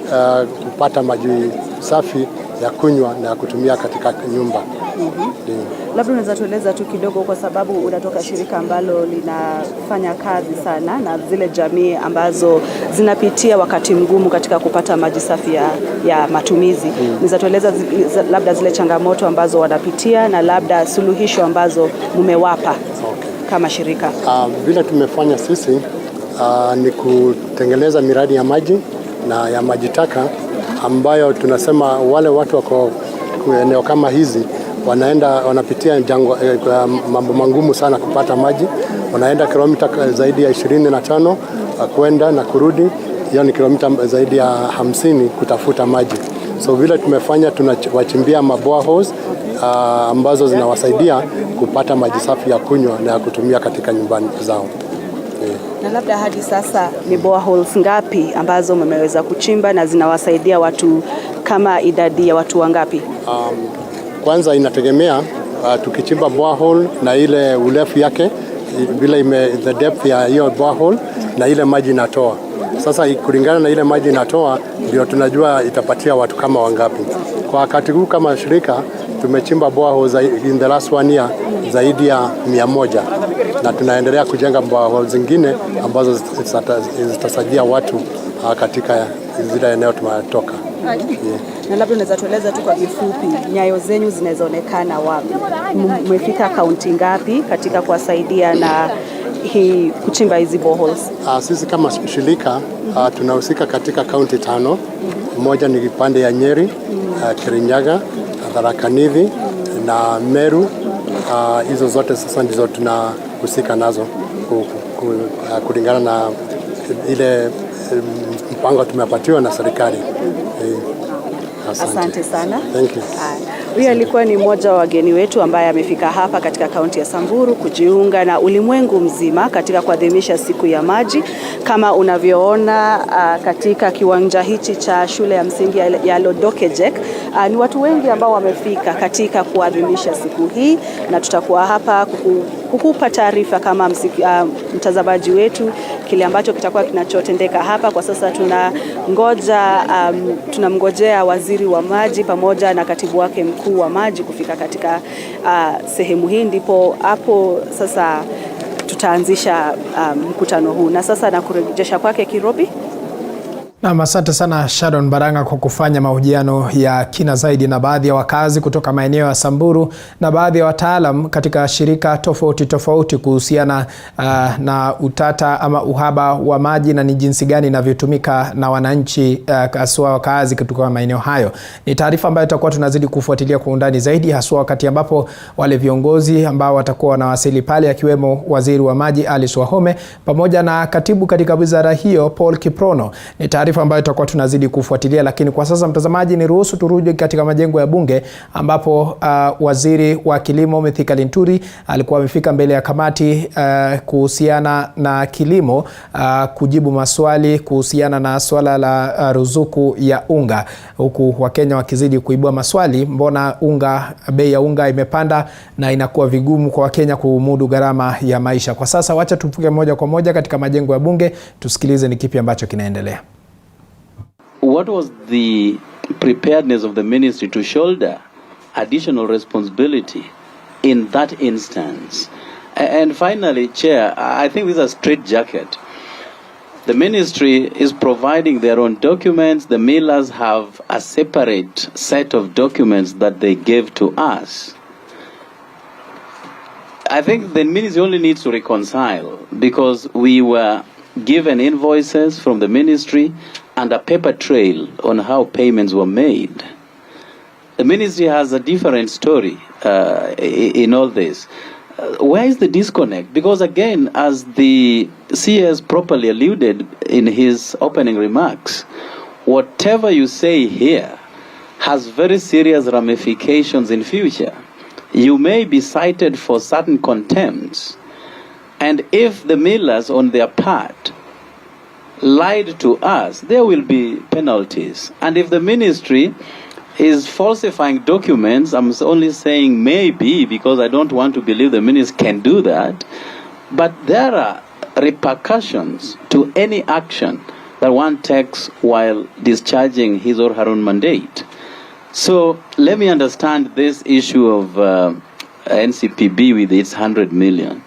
kupata maji safi ya kunywa na kutumia katika nyumba. Labda unaweza tueleza tu kidogo, kwa sababu unatoka shirika ambalo linafanya kazi sana na zile jamii ambazo zinapitia wakati mgumu katika kupata maji safi ya matumizi. Unaweza tueleza labda zile changamoto ambazo wanapitia na labda suluhisho ambazo mmewapa kama shirika? Vile tumefanya sisi ni kutengeneza miradi ya maji na ya maji taka, ambayo tunasema wale watu wako eneo kama hizi wanapitia mambo mangumu sana kupata maji. Wanaenda kilomita zaidi ya 25 kwenda na kurudi, hiyo ni kilomita zaidi ya 50 kutafuta maji. So vile tumefanya, tunawachimbia maboreholes ambazo zinawasaidia kupata maji safi ya kunywa na ya kutumia katika nyumbani zao. Na labda hadi sasa ni boreholes ngapi ambazo mmeweza kuchimba na zinawasaidia watu, kama idadi ya watu wangapi? Kwanza inategemea tukichimba borehole na ile urefu yake vile the depth ya hiyo borehole na ile maji inatoa. Sasa kulingana na ile maji inatoa ndio tunajua itapatia watu kama wangapi. Kwa wakati huu kama shirika tumechimba borehole in the last 1 year zaidi ya 100 na tunaendelea kujenga borehole zingine ambazo zitasaidia watu katika zile eneo tumetoka. Na labda unaweza tueleza tu kwa kifupi nyayo zenyu zinazoonekana wapi? Mmefika kaunti ngapi katika kuwasaidia na hii kuchimba hizi boreholes? Sisi kama shirika tunahusika katika kaunti 5. Moja ni pande ya Nyeri, Kirinyaga, Tharaka Nithi na Meru. Hizo zote sasa ndizo tunahusika nazo kulingana na ile mpango tumepatiwa na serikali. Asante sana. Thank you. Huyu alikuwa ni mmoja wa wageni wetu ambaye amefika hapa katika kaunti ya Samburu kujiunga na ulimwengu mzima katika kuadhimisha siku ya maji. Kama unavyoona katika kiwanja hichi cha shule ya msingi ya Lodokejek, ni watu wengi ambao wamefika katika kuadhimisha siku hii, na tutakuwa hapa kukupa taarifa kama mtazamaji wetu kile ambacho kitakuwa kinachotendeka hapa. Kwa sasa tunamngojea waziri wa maji pamoja na katibu wake mkuu wa maji kufika katika sehemu hii, ndipo hapo sasa tutaanzisha mkutano huu. Na sasa nakurejesha kwake Kirobi. Na asante sana Sharon Baranga kwa kufanya mahojiano ya kina zaidi na baadhi ya wakazi kutoka maeneo ya Samburu na baadhi ya wataalam katika shirika tofauti kuhusiana na utata ama uhaba wa maji na ni jinsi gani inavyotumika na wananchi haswa wakazi kutoka maeneo hayo. Ni taarifa ambayo tutakuwa tunazidi kufuatilia kwa undani zaidi, haswa wakati ambapo wale viongozi ambao watakuwa wanawasili pale, akiwemo waziri wa maji Alice Wahome pamoja na katibu katika wizara hiyo Paul Kiprono. Ni taarifa ambayo tutakuwa tunazidi kufuatilia, lakini kwa sasa mtazamaji, ni ruhusu turudi katika majengo ya bunge ambapo waziri wa kilimo Mithika Linturi alikuwa amefika mbele ya kamati kuhusiana na kilimo kujibu maswali kuhusiana na swala la ruzuku ya unga, huku Wakenya wakizidi kuibua maswali, mbona bei ya unga imepanda na inakuwa vigumu kwa Wakenya kumudu gharama ya maisha. Kwa sasa wacha tufuke moja kwa moja katika majengo ya bunge tusikilize ni kipi ambacho kinaendelea. What was the preparedness of the ministry to shoulder additional responsibility in that instance? And finally, Chair, I think this is a straitjacket. The ministry is providing their own documents. The millers have a separate set of documents that they gave to us. I think the ministry only needs to reconcile, because we were given invoices from the ministry and a paper trail on how payments were made. The ministry has a different story in all this. Where is the disconnect? Because again, as the CS properly alluded in his opening remarks, whatever you say here has very serious ramifications in future. You may be cited for certain contempts, and if the millers on their part lied to us, there will be penalties. And if the ministry is falsifying documents, I'm only saying maybe because I don't want to believe the ministry can do that, but there are repercussions to any action that one takes while discharging his or her own mandate. So let me understand this issue of NCPB with its 100 million.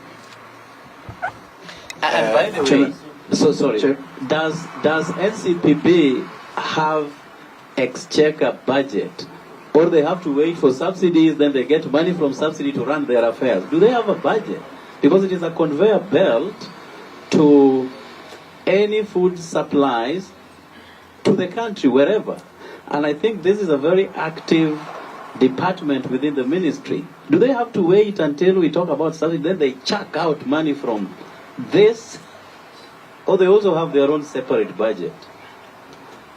And by the way, does NCPB have exchequer budget, or they have to wait for subsidies, then they get money from subsidy to run their affairs? Do they have a budget? Because it is a conveyor belt to any food supplies to the country, wherever. And I think this is a very active department within the ministry. Do they have to wait until we talk about subsidy, then they chuck out money from this, or they also have their own separate budget?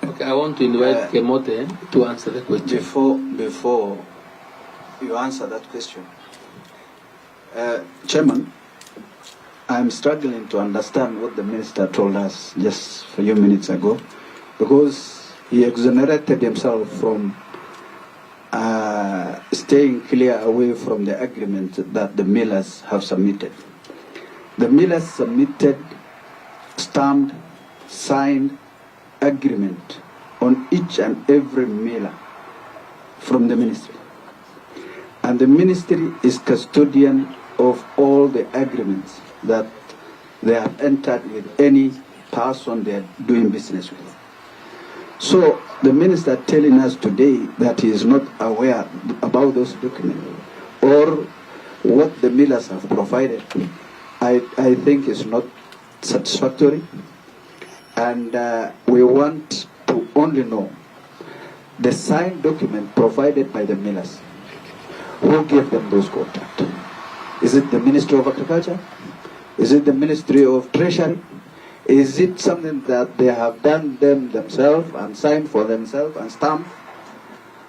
Okay, I want to invite Kemote to answer the question. Before you answer that question, Chairman, I'm struggling to understand what the minister told us just a few minutes ago, because he exonerated himself from staying clear away from the agreement that the millers have submitted. The millers submitted stamped, signed agreement on each and every miller from the ministry. And the ministry is custodian of all the agreements that they have entered with any person they are doing business with. So the minister telling us today that he is not aware about those documents or what the millers have provided, I think is not satisfactory. And we want to only know the signed document provided by the millers. Who gave them those contracts? Is it the Ministry of Agriculture? Is it the Ministry of Treasury? Is it something that they have done themselves and signed for themselves and stamped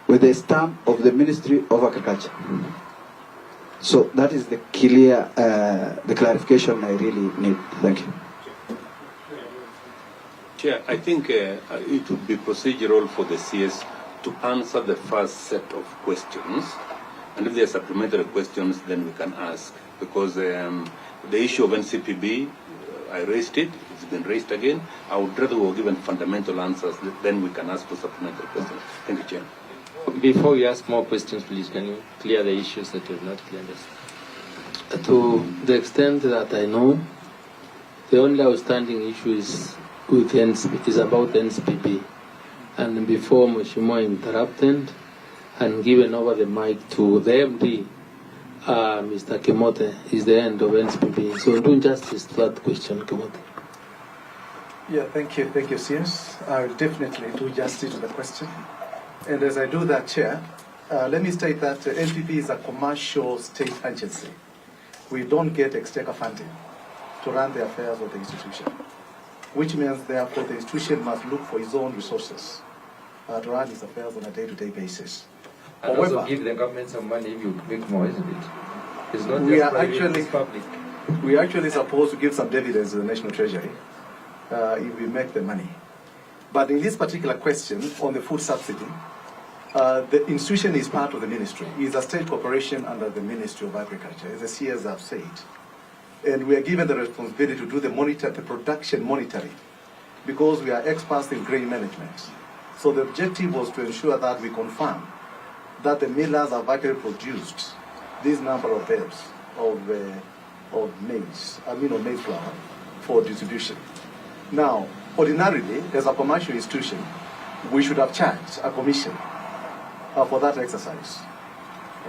with the stamp of the Ministry of Agriculture? So that is the clear, the clarification I really need. Thank you. Chair, I think it would be procedural for the CS to answer the first set of questions, and if there are supplementary questions, then we can ask, because the issue of NCPB, I raised it, it's been raised again. I would rather we're given fundamental answers, then we can ask for supplementary questions. Thank you, Chair. Before you ask more questions, please, can you clear the issues that you have not cleared us? To the extent that I know, the only outstanding issue is about NCPB. And before Mheshimiwa interrupted and given over the mic to the MD, Mr. Kimote, is the end of NCPB. So do justice to that question, Kimote. Yeah, thank you, CS. I will definitely do justice to the question. And as I do that, Chair, let me state that NCPB is a commercial state agency. We don't get exchequer funding to run the affairs of the institution, which means, therefore, the institution must look for its own resources to run its affairs on a day-to-day basis. And However, also give the government some money if you make more, isn't it? It's not we just are private, actually it's public. We are actually supposed to give some dividends to the National Treasury if we make the money. But in this particular question on the food subsidy, the institution is part of the ministry. It is a state corporation under the Ministry of Agriculture, as the CS have said. And we are given the responsibility to do the production monitoring, because we are experts in grain management. So the objective was to ensure that we confirm that the millers have actually produced this number of bales of maize, maize flour for distribution. Now, ordinarily, as a commercial institution, we should have charged a commission for that exercise.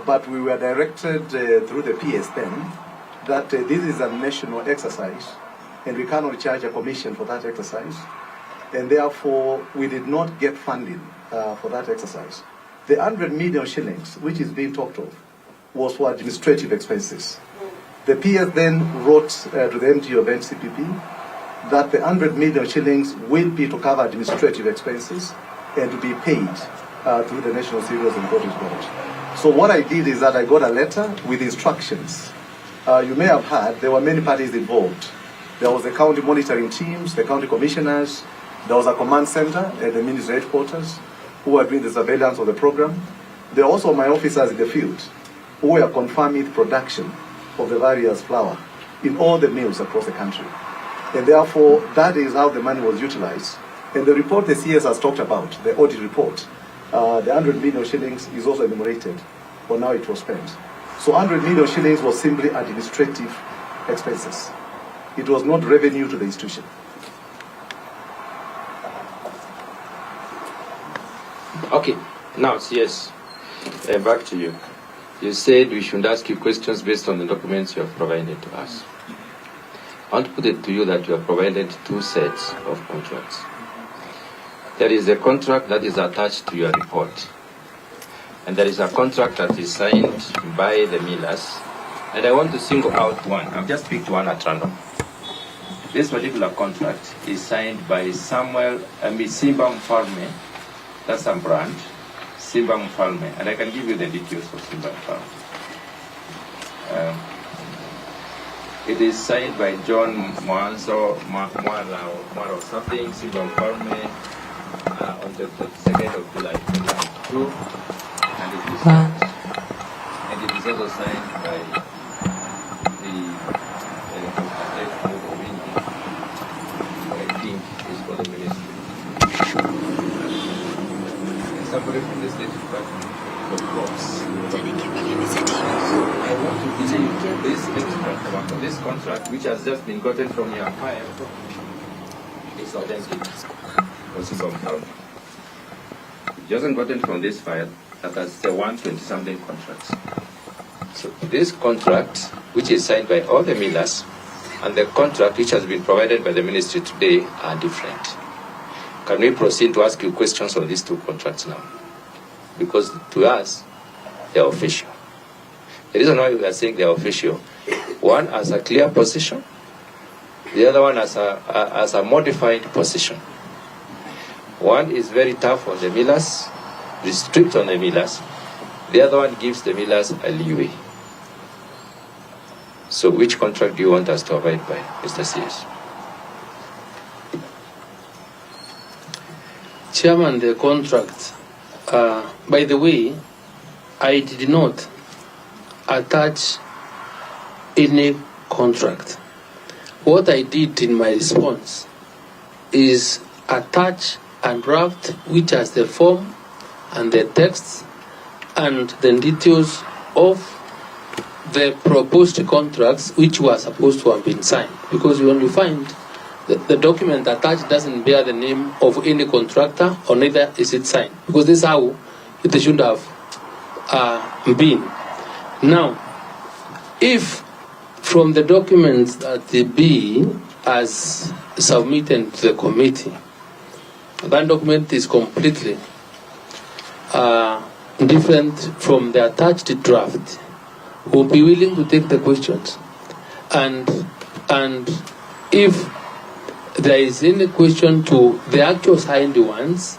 But we were directed through the PS then that this is a national exercise and we cannot charge a commission for that exercise, and therefore we did not get funding for that exercise. The 100 million shillings, which is being talked of, was for administrative expenses. The PS then wrote to the MD of NCPB that the 100 million shillings will be to cover administrative expenses and to be paid through the National Cereals and Produce Board. So what I did is that I got a letter with instructions. You may have heard there were many parties involved. There was the county monitoring teams, the county commissioners, there was a command center at the ministry headquarters who were doing the surveillance of the program. There are also my officers in the field who were confirming the production of the various flour in all the mills across the country. And therefore, that is how the money was utilized. And the report the CS has talked about, the audit report, the 100 million shillings is also enumerated on how it was spent. So 100 million shillings was simply administrative expenses. It was not revenue to the institution. Okay, now CS, back to you. You said we should ask you questions based on the documents you have provided to us. I want to put it to you that you have provided two sets of contracts. There is a contract that is attached to your report, and there is a contract that is signed by the millers, and I want to single out one. I've just picked one at random. This particular contract is signed by Simba Mfalme, that's a brand, Simba Mfalme, and I can give you the details of Simba Mfalme. It is signed by John Mwanzo Mwara something, Simba Mfalme, on the 2nd of July 2022, and it's And it is also signed by the I think is for the ministry. Somebody from the State Department of Crops. I want to believe this extract, this contract, which has just been gotten from your file, is authentic. Also confirmed. It hasn't gotten from this file that has the 120-something contracts. So this contract, which is signed by all the millers, and the contract which has been provided by the ministry today are different. Can we proceed to ask you questions on these two contracts now? Because to us, they are official. The reason why we are saying they are official, one has a clear position, the other one has a modified position. One is very tough on the millers, strict on the millers. The other one gives the millers a leeway. So which contract do you want us to abide by, Mr. CS? Chairman, the contract, by the way, I did not attach any contract. What I did in my response is attach and draft which has the form and the text and the details of the proposed contracts which were supposed to have been signed. Because when you find the document attached doesn't bear the name of any contractor, or neither is it signed. Because this is how it should have been. Now, if from the documents that the B has submitted to the committee, that document is completely different from the attached draft, we'll be willing to take the questions. And if there is any question to the actual signed ones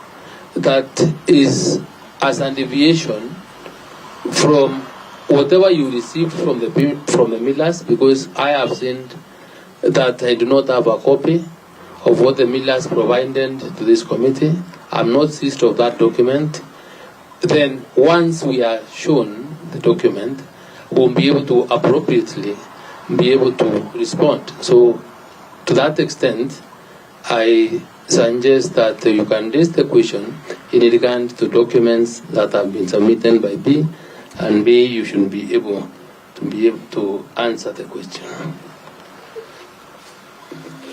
that is as an deviation from whatever you received from the millers, because I have seen that I do not have a copy of what the millers provided to this committee. I'm not seized of that document. Then once we are shown the document, we'll be able to appropriately be able to respond. So to that extent, I suggest that you can raise the question in regard to documents that have been submitted by B, and B, you should be able to answer the question.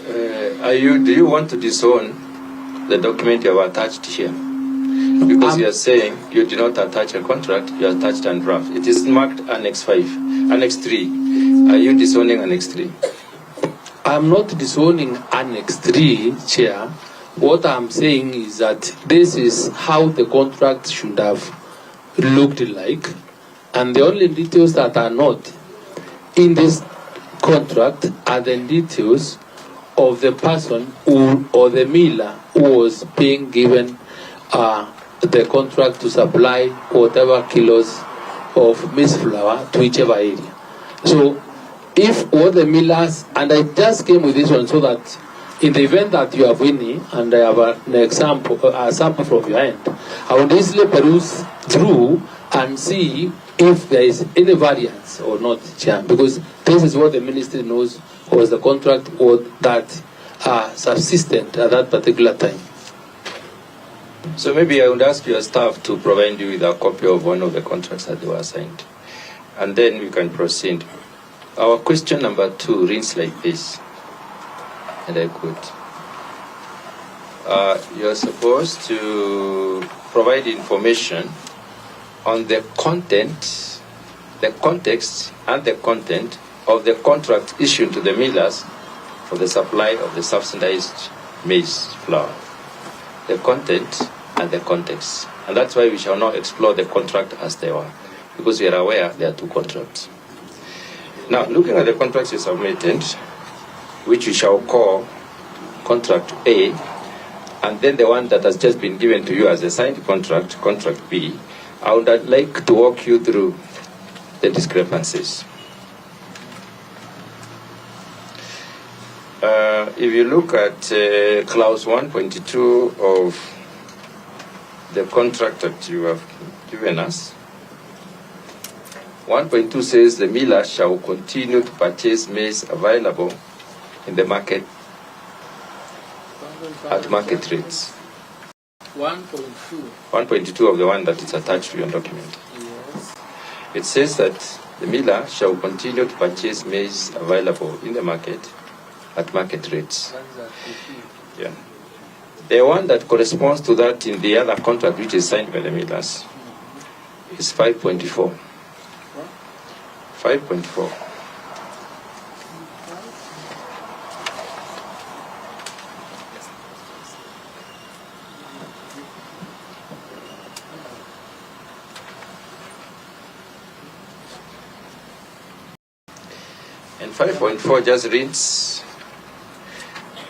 Do you want to disown the document you have attached here? Because you are saying you did not attach a contract, you attached a draft. It is marked Annex 5, Annex 3. Are you disowning Annex 3? I'm not disowning Annex 3, Chair. What I'm saying is that this is how the contract should have looked like, and the only details that are not in this contract are the details of the person who, or the miller who was being given the contract to supply whatever kilos of maize flour to whichever area. So if all the millers, and I just came with this one so that in the event that you have any, and I have an example, a sample from your end, I will easily peruse through and see if there is any variance or not, Chair, because this is what the ministry knows was the contract or that subsisted at that particular time. So maybe I would ask your staff to provide you with a copy of one of the contracts that they were signed, and then we can proceed. Our question number 2 reads like this, and I quote, you're supposed to provide information on the content, the context and the content of the contract issued to the millers for the supply of the subsidized maize flour. The content and the context. And that's why we shall not explore the contract as they were, because we are aware there are 2 contracts. Now, looking at the contracts you submitted, which we shall call Contract A, and then the one that has just been given to you as a signed contract, Contract B, I would like to walk you through the discrepancies. If you look at clause 1.2 of the contract that you have given us, 1.2 says the miller shall continue to purchase maize available in the market at market rates. 1.2 of the one that is attached to your document. Yes. It says that the miller shall continue to purchase maize available in the market at market rates. Yeah. The one that corresponds to that in the other contract which is signed by the millers is 5.4. 5.4. And 5.4 just reads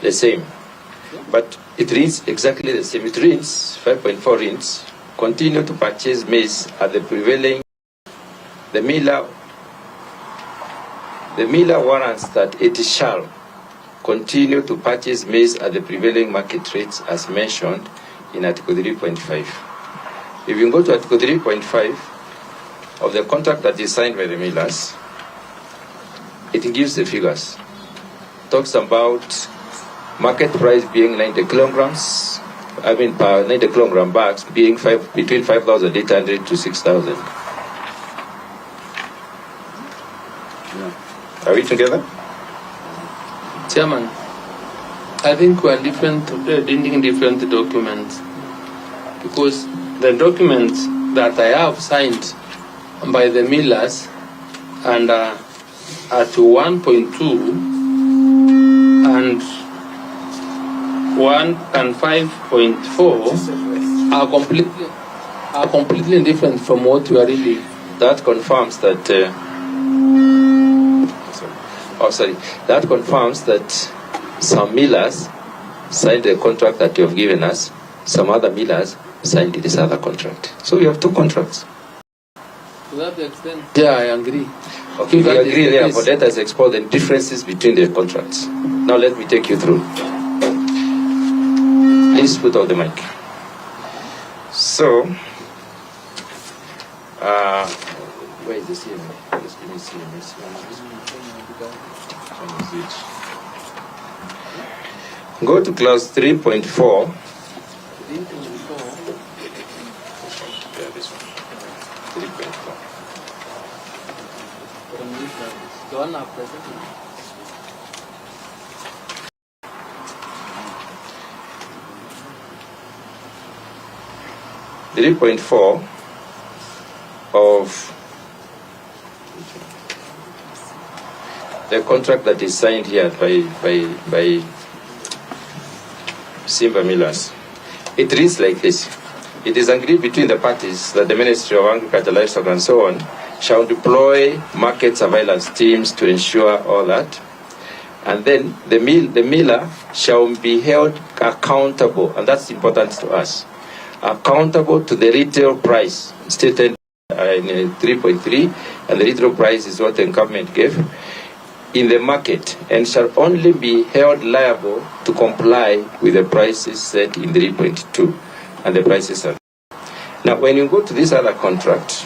the same, but it reads exactly the same. It reads, 5.4 reads, continue to purchase maize at the prevailing, the miller warrants that it shall continue to purchase maize at the prevailing market rates as mentioned in Article 3.5. If you go to Article 3.5 of the contract that is signed by the millers, it gives the figures. Talks about market price being 90 kilograms, per 90 kilogram bags being between 5,800 to 6,000. Are we together? Chairman, I think we are reading different documents, because the documents that I have signed by the millers and at 1.2 and 5.4 are completely different from what you are reading. That confirms that. That confirms that some millers signed the contract that you have given us. Some other millers signed this other contract. So we have two contracts. To that extent, yeah, I agree. Okay, if you agree, therefore, let us explore the differences between the contracts. Now let me take you through. Please put on the mic. So, where is the CMA? Just give me CMA. Go to clause 3.4. Yeah, this one. 3.4. The one after 3.4 of the contract that is signed here by Simba Millers. It reads like this. It is agreed between the parties that the Ministry of Agriculture, Livestock and so on shall deploy market surveillance teams to ensure all that. And then the miller shall be held accountable, and that's important to us, accountable to the retail price stated in 3.3, and the retail price is what the government gave, in the market, and shall only be held liable to comply with the prices set in 3.2, and the prices are. Now, when you go to this other contract,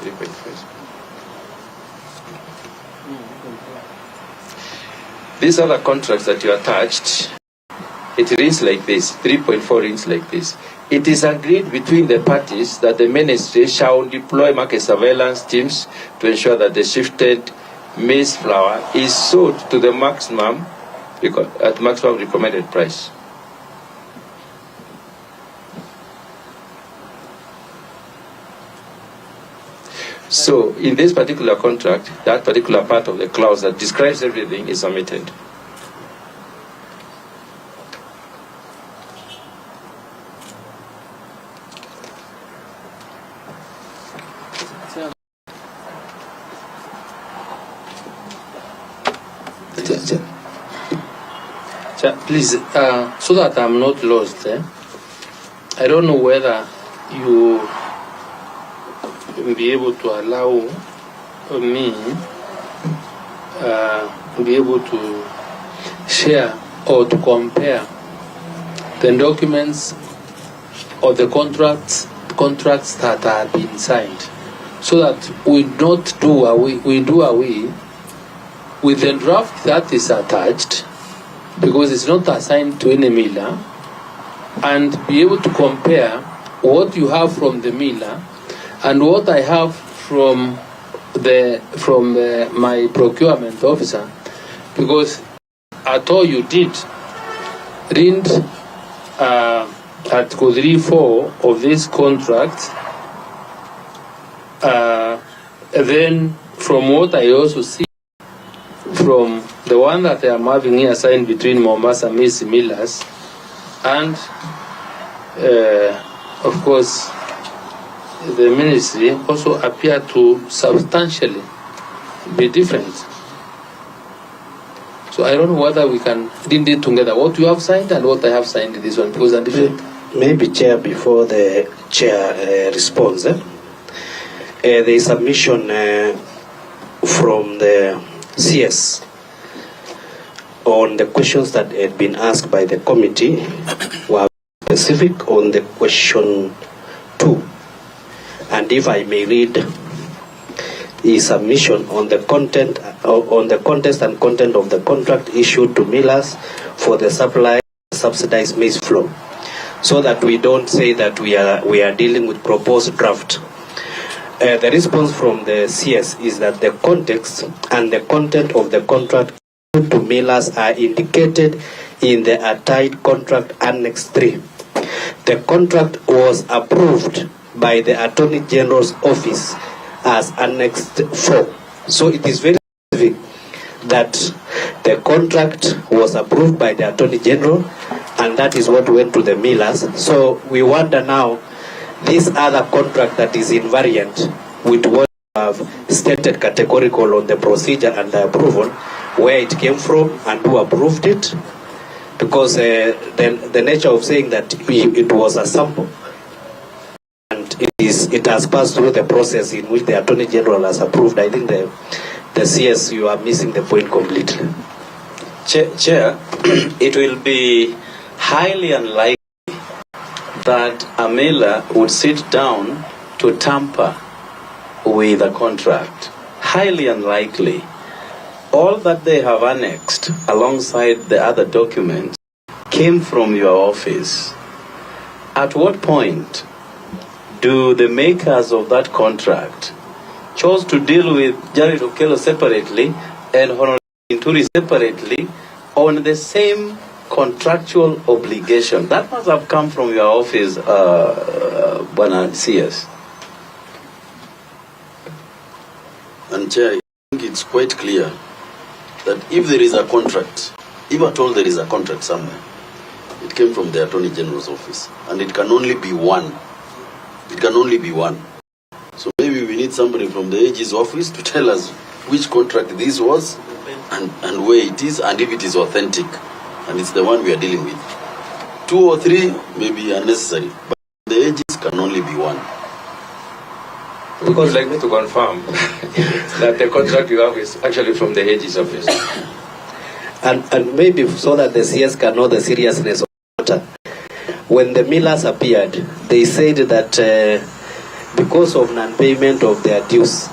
3.5, these other contracts that you attached, it reads like this, 3.4 reads like this. It is agreed between the parties that the ministry shall deploy market surveillance teams to ensure that the shifted maize flour is sold to the maximum recommended price. So, in this particular contract, that particular part of the clause that describes everything is omitted. Please, so that I'm not lost, I don't know whether you will be able to allow me be able to share or to compare the documents or the contracts that are being signed. so that we do away with the draft that is attached, because it's not assigned to any miller, and be able to compare what you have from the miller and what I have from my procurement officer, because at all you did read Article 3(4) of this contract. Then from what I also see from the one that I am having here signed between Mombasa Millers and of course the ministry, also appear to substantially be different. So I don't know whether we can read it together, what you have signed and what I have signed in this one, because they're different. Maybe, Chair, before the Chair responds, there is submission from the CS on the questions that had been asked by the committee were specific on the question 2. And if I may read his submission on the content, on the context and content of the contract issued to millers for the supply of subsidized maize flour, so that we don't say that we are dealing with proposed draft. The response from the CS is that the context and the content of the contract to millers are indicated in the attached contract Annex 3. The contract was approved by the Attorney General's office as Annex 4. So it is very specific that the contract was approved by the Attorney General, and that is what went to the millers. So we wonder now, this other contract that is invariant with what you have stated categorical on the procedure and the approval, where it came from and who approved it, because the nature of saying that it was a sample and it has passed through the process in which the Attorney General has approved. I think the CS, you are missing the point completely. Chair, it will be highly unlikely that a miller would sit down to tamper with a contract. Highly unlikely. All that they have annexed alongside the other documents came from your office. At what point do the makers of that contract chose to deal with Jared Okello separately and Honorable Linturi separately on the same contractual obligation? That must have come from your office, Bwana CS. And Chair, I think it's quite clear that if there is a contract, if at all there is a contract somewhere, it came from the Attorney General's office, and it can only be one. It can only be one. So maybe we need somebody from the AG's office to tell us which contract this was and where it is, and if it is authentic, and it's the one we are dealing with. 2 or 3 may be unnecessary, but the AG's can only be one. We would like me to confirm that the contract you have is actually from the AG's office. And maybe so that the CS can know the seriousness of the matter. When the millers appeared, they said that because of non-payment of their dues,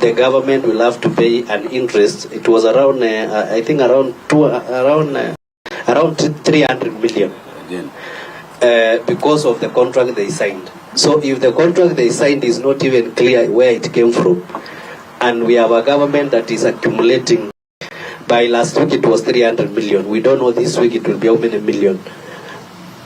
the government will have to pay an interest. It was around, I think, around 300 million. Again. Because of the contract they signed. So if the contract they signed is not even clear where it came from, and we have a government that is accumulating, by last week it was 300 million. We don't know this week it will be how many million,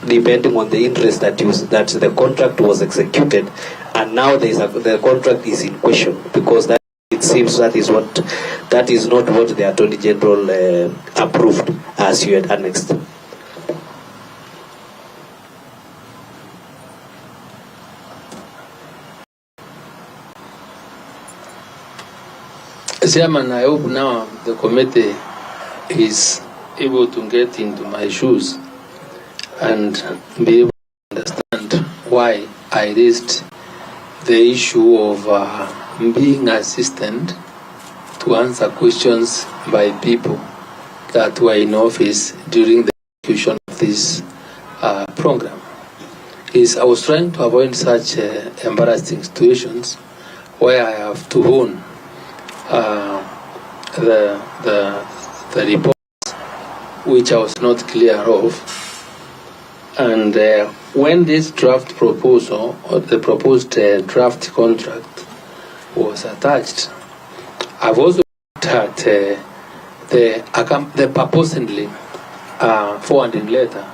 depending on the interest that the contract was executed, and now the contract is in question, because that it seems that is not what the Attorney General approved as you had annexed. Chairman, I hope now the committee is able to get into my shoes and be able to understand why I raised the issue of being assistant to answer questions by people that were in office during the execution of this program. I was trying to avoid such embarrassing situations where I have to own the reports which I was not clear of. And when this draft proposal, or the proposed draft contract was attached, I've also looked at the purposely forwarding letter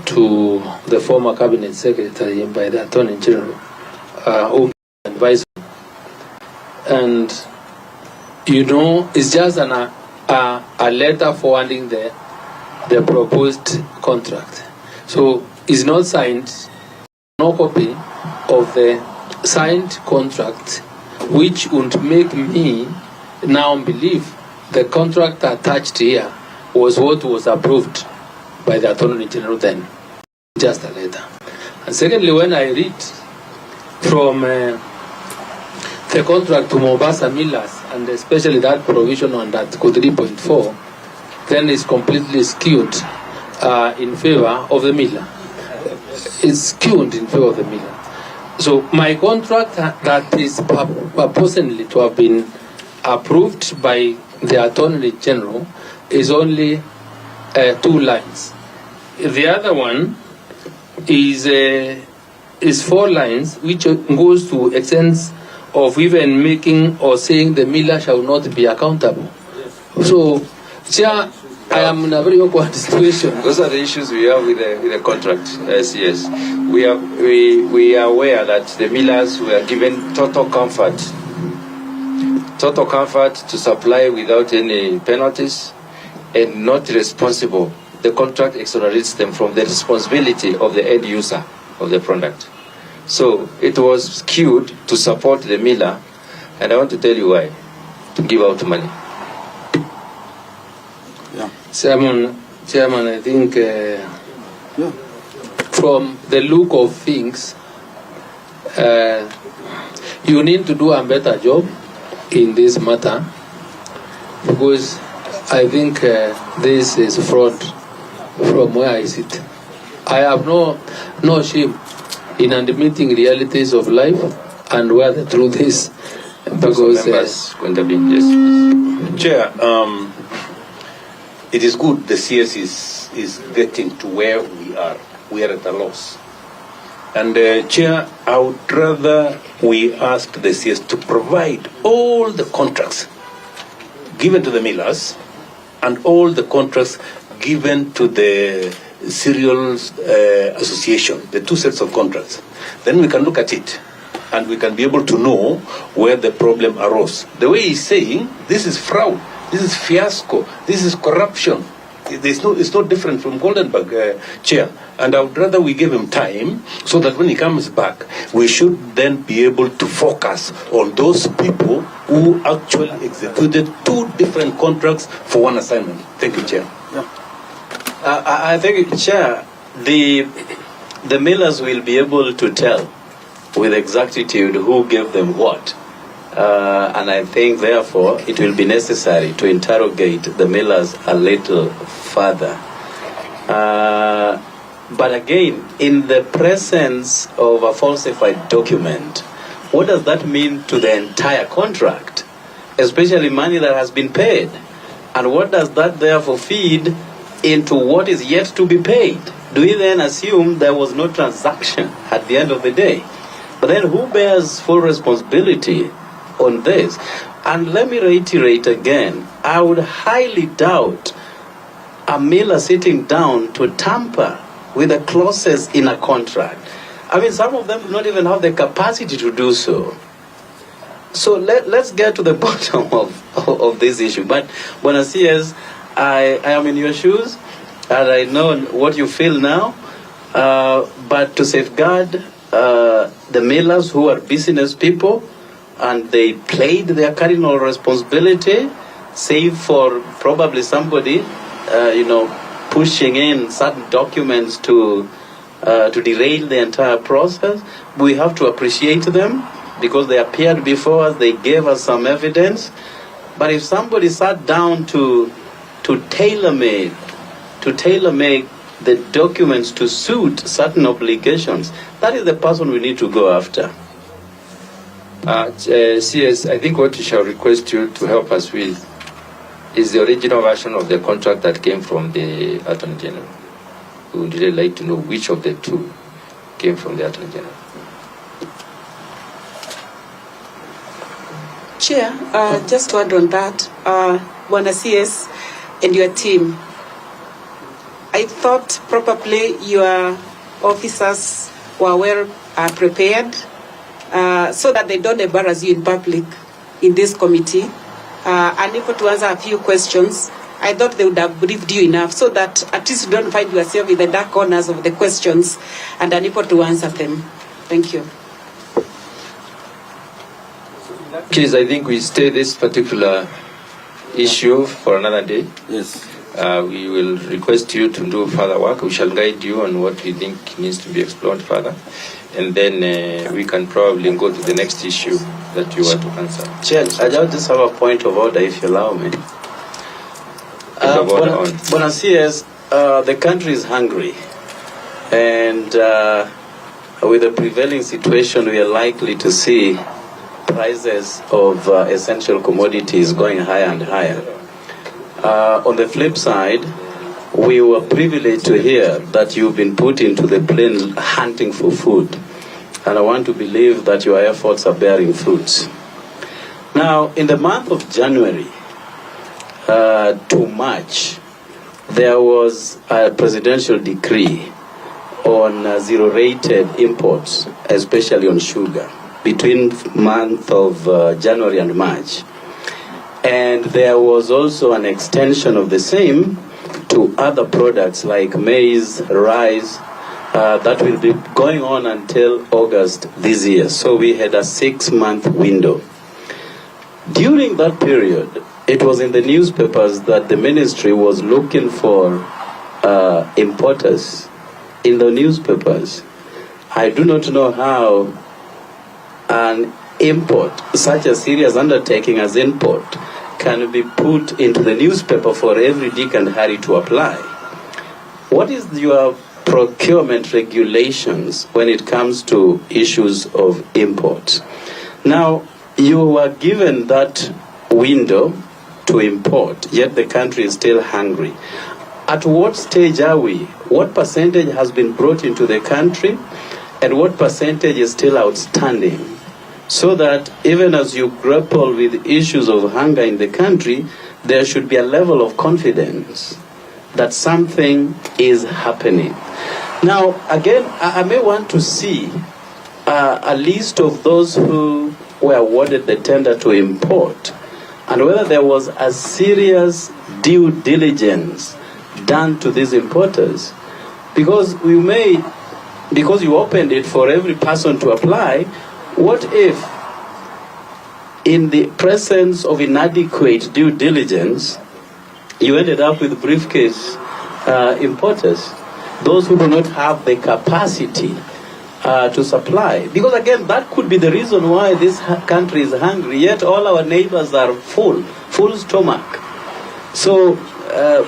to the former cabinet secretary by the Attorney General, who advised me. And you know, it's just a letter forwarding the proposed contract. So it's not signed, no copy of the signed contract, which would make me now believe the contract attached here was what was approved by the Attorney General then, just a letter. And secondly, when I read from the contract to Mombasa Millers, and especially that provision on Article 3.4, then it's completely skewed in favor of the miller. It's skewed in favor of the miller. So my contract that is purportedly to have been approved by the Attorney General is only 2 lines. The other one is 4 lines, which goes to extents of even making or saying the miller shall not be accountable. So, Chair, I am in a very awkward situation. Those are the issues we have with the contract, CS. We are aware that the millers were given total comfort to supply without any penalties and not responsible. The contract exonerates them from the responsibility of the end user of the product. So it was skewed to support the miller, and I want to tell you why. To give out money. Yeah. Chairman, I think from the look of things, you need to do a better job in this matter, because I think this is fraud from where I sit. I have no shame in admitting realities of life and where the truth is. Because members going to be, yes. Chair, it is good the CS is getting to where we are. We are at a loss. And Chair, I would rather we ask the CS to provide all the contracts given to the millers and all the contracts given to the cereals association, the 2 sets of contracts. Then we can look at it and we can be able to know where the problem arose. The way he's saying, this is fraud, this is fiasco, this is corruption. It's not different from Goldenberg, Chair. And I would rather we give him time so that when he comes back, we should then be able to focus on those people who actually executed 2 different contracts for 1 assignment. Thank you, Chair. Yeah. I think, Chair, the millers will be able to tell with exactitude who gave them what. And I think, therefore, it will be necessary to interrogate the millers a little further. But again, in the presence of a falsified document, what does that mean to the entire contract, especially money that has been paid? And what does that therefore feed into what is yet to be paid? Do we then assume there was no transaction at the end of the day? But then who bears full responsibility on this? And let me reiterate again, I would highly doubt a miller sitting down to tamper with the clauses in a contract. I mean, some of them do not even have the capacity to do so. So let's get to the bottom of this issue. But Bwana CS, I am in your shoes, and I know what you feel now. But to safeguard the millers who are business people, and they played their cardinal responsibility, save for probably somebody, pushing in certain documents to derail the entire process. We have to appreciate them because they appeared before us, they gave us some evidence. But if somebody sat down to tailor-make the documents to suit certain obligations, that is the person we need to go after. CS, I think what we shall request you to help us with is the original version of the contract that came from the Attorney General. We would really like to know which of the two came from the Attorney General. Chair, just to add on that, Bwana CS and your team, I thought probably your officers were well prepared so that they don't embarrass you in public in this committee. Unable to answer a few questions, I thought they would have briefed you enough so that at least you don't find yourself in the dark corners of the questions and unable to answer them. Thank you. Please, I think we stay this particular issue for another day. Yes. We will request you to do further work. We shall guide you on what we think needs to be explored further. And then we can probably go to the next issue that you want to answer. Chair, I just have a point of order, if you allow me. Bwana CS, the country is hungry. And with the prevailing situation, we are likely to see prices of essential commodities going higher and higher. On the flip side, we were privileged to hear that you've been put into the plane hunting for food. And I want to believe that your efforts are bearing fruits. Now, in the month of January to March, there was a presidential decree on zero-rated imports, especially on sugar, between month of January and March. And there was also an extension of the same to other products like maize, rice, that will be going on until August this year. So we had a 6-month window. During that period, it was in the newspapers that the ministry was looking for importers in the newspapers. I do not know how an import, such a serious undertaking as import, can be put into the newspaper for every Dick and Harry to apply. What is your procurement regulations when it comes to issues of imports? Now, you were given that window to import, yet the country is still hungry. At what stage are we? What percentage has been brought into the country, and what percentage is still outstanding? So that even as you grapple with issues of hunger in the country, there should be a level of confidence that something is happening. Now, again, I may want to see a list of those who were awarded the tender to import, and whether there was a serious due diligence done to these importers. Because because you opened it for every person to apply, what if, in the presence of inadequate due diligence, you ended up with briefcase importers, those who do not have the capacity to supply? Because again, that could be the reason why this country is hungry, yet all our neighbors are full stomach. So,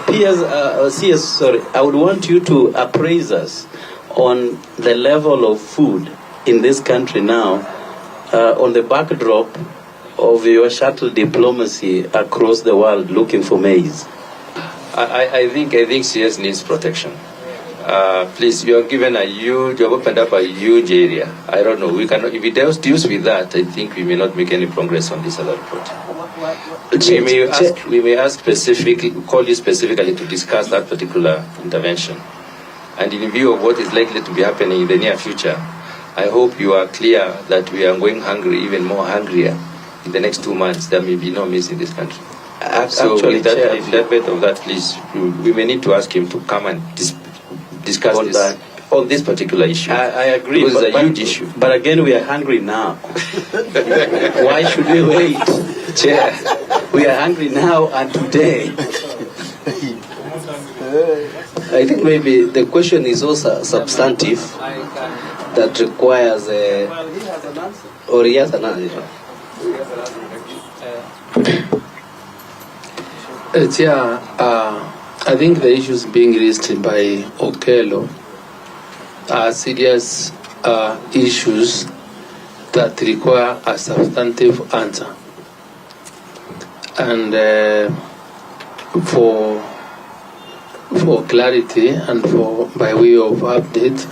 CS, I would want you to appraise us on the level of food in this country now, on the backdrop of your shuttle diplomacy across the world looking for maize. I think CS needs protection. Please, you have opened up a huge area. I don't know, if we deals with that, I think we may not make any progress on this other report. We may ask specifically, call you specifically to discuss that particular intervention. And in view of what is likely to be happening in the near future, I hope you are clear that we are going hungry, even more hungrier. In the next 2 months, there may be no maize in this country. So Actually, with that bit of that, please, we may need to ask him to come and discuss on this particular issue. I agree. Because it's a huge issue. But again, we are hungry now. Why should we wait? Chair, we are hungry now and today. I think maybe the question is also substantive that requires or he has an answer. Chair, I think the issues being raised by Okello are serious issues that require a substantive answer. And for clarity and for by way of update,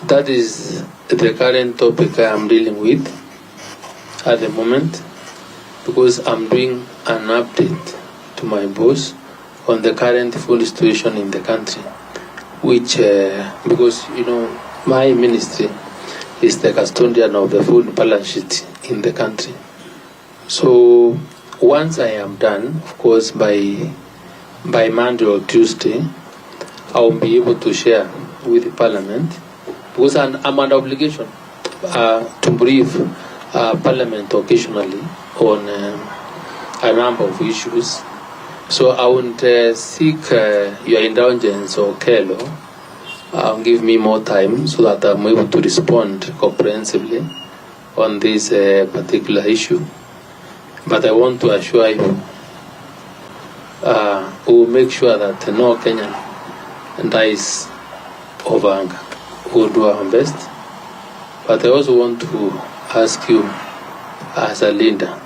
that is the current topic I am dealing with at the moment, because I'm doing an update to my boss on the current food situation in the country, which because my ministry is the custodian of the food balance sheet in the country. So once I am done, of course, by Monday or Tuesday, I will be able to share with the Parliament, because I'm under obligation to brief Parliament occasionally on a number of issues. So I won't seek your indulgence or care, give me more time so that I'm able to respond comprehensively on this particular issue. But I want to assure you, we will make sure that no Kenyan dies of hunger. We will do our best. But I also want to ask you as a leader,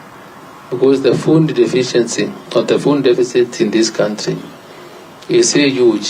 because the food deficiency or the food deficit in this country is so huge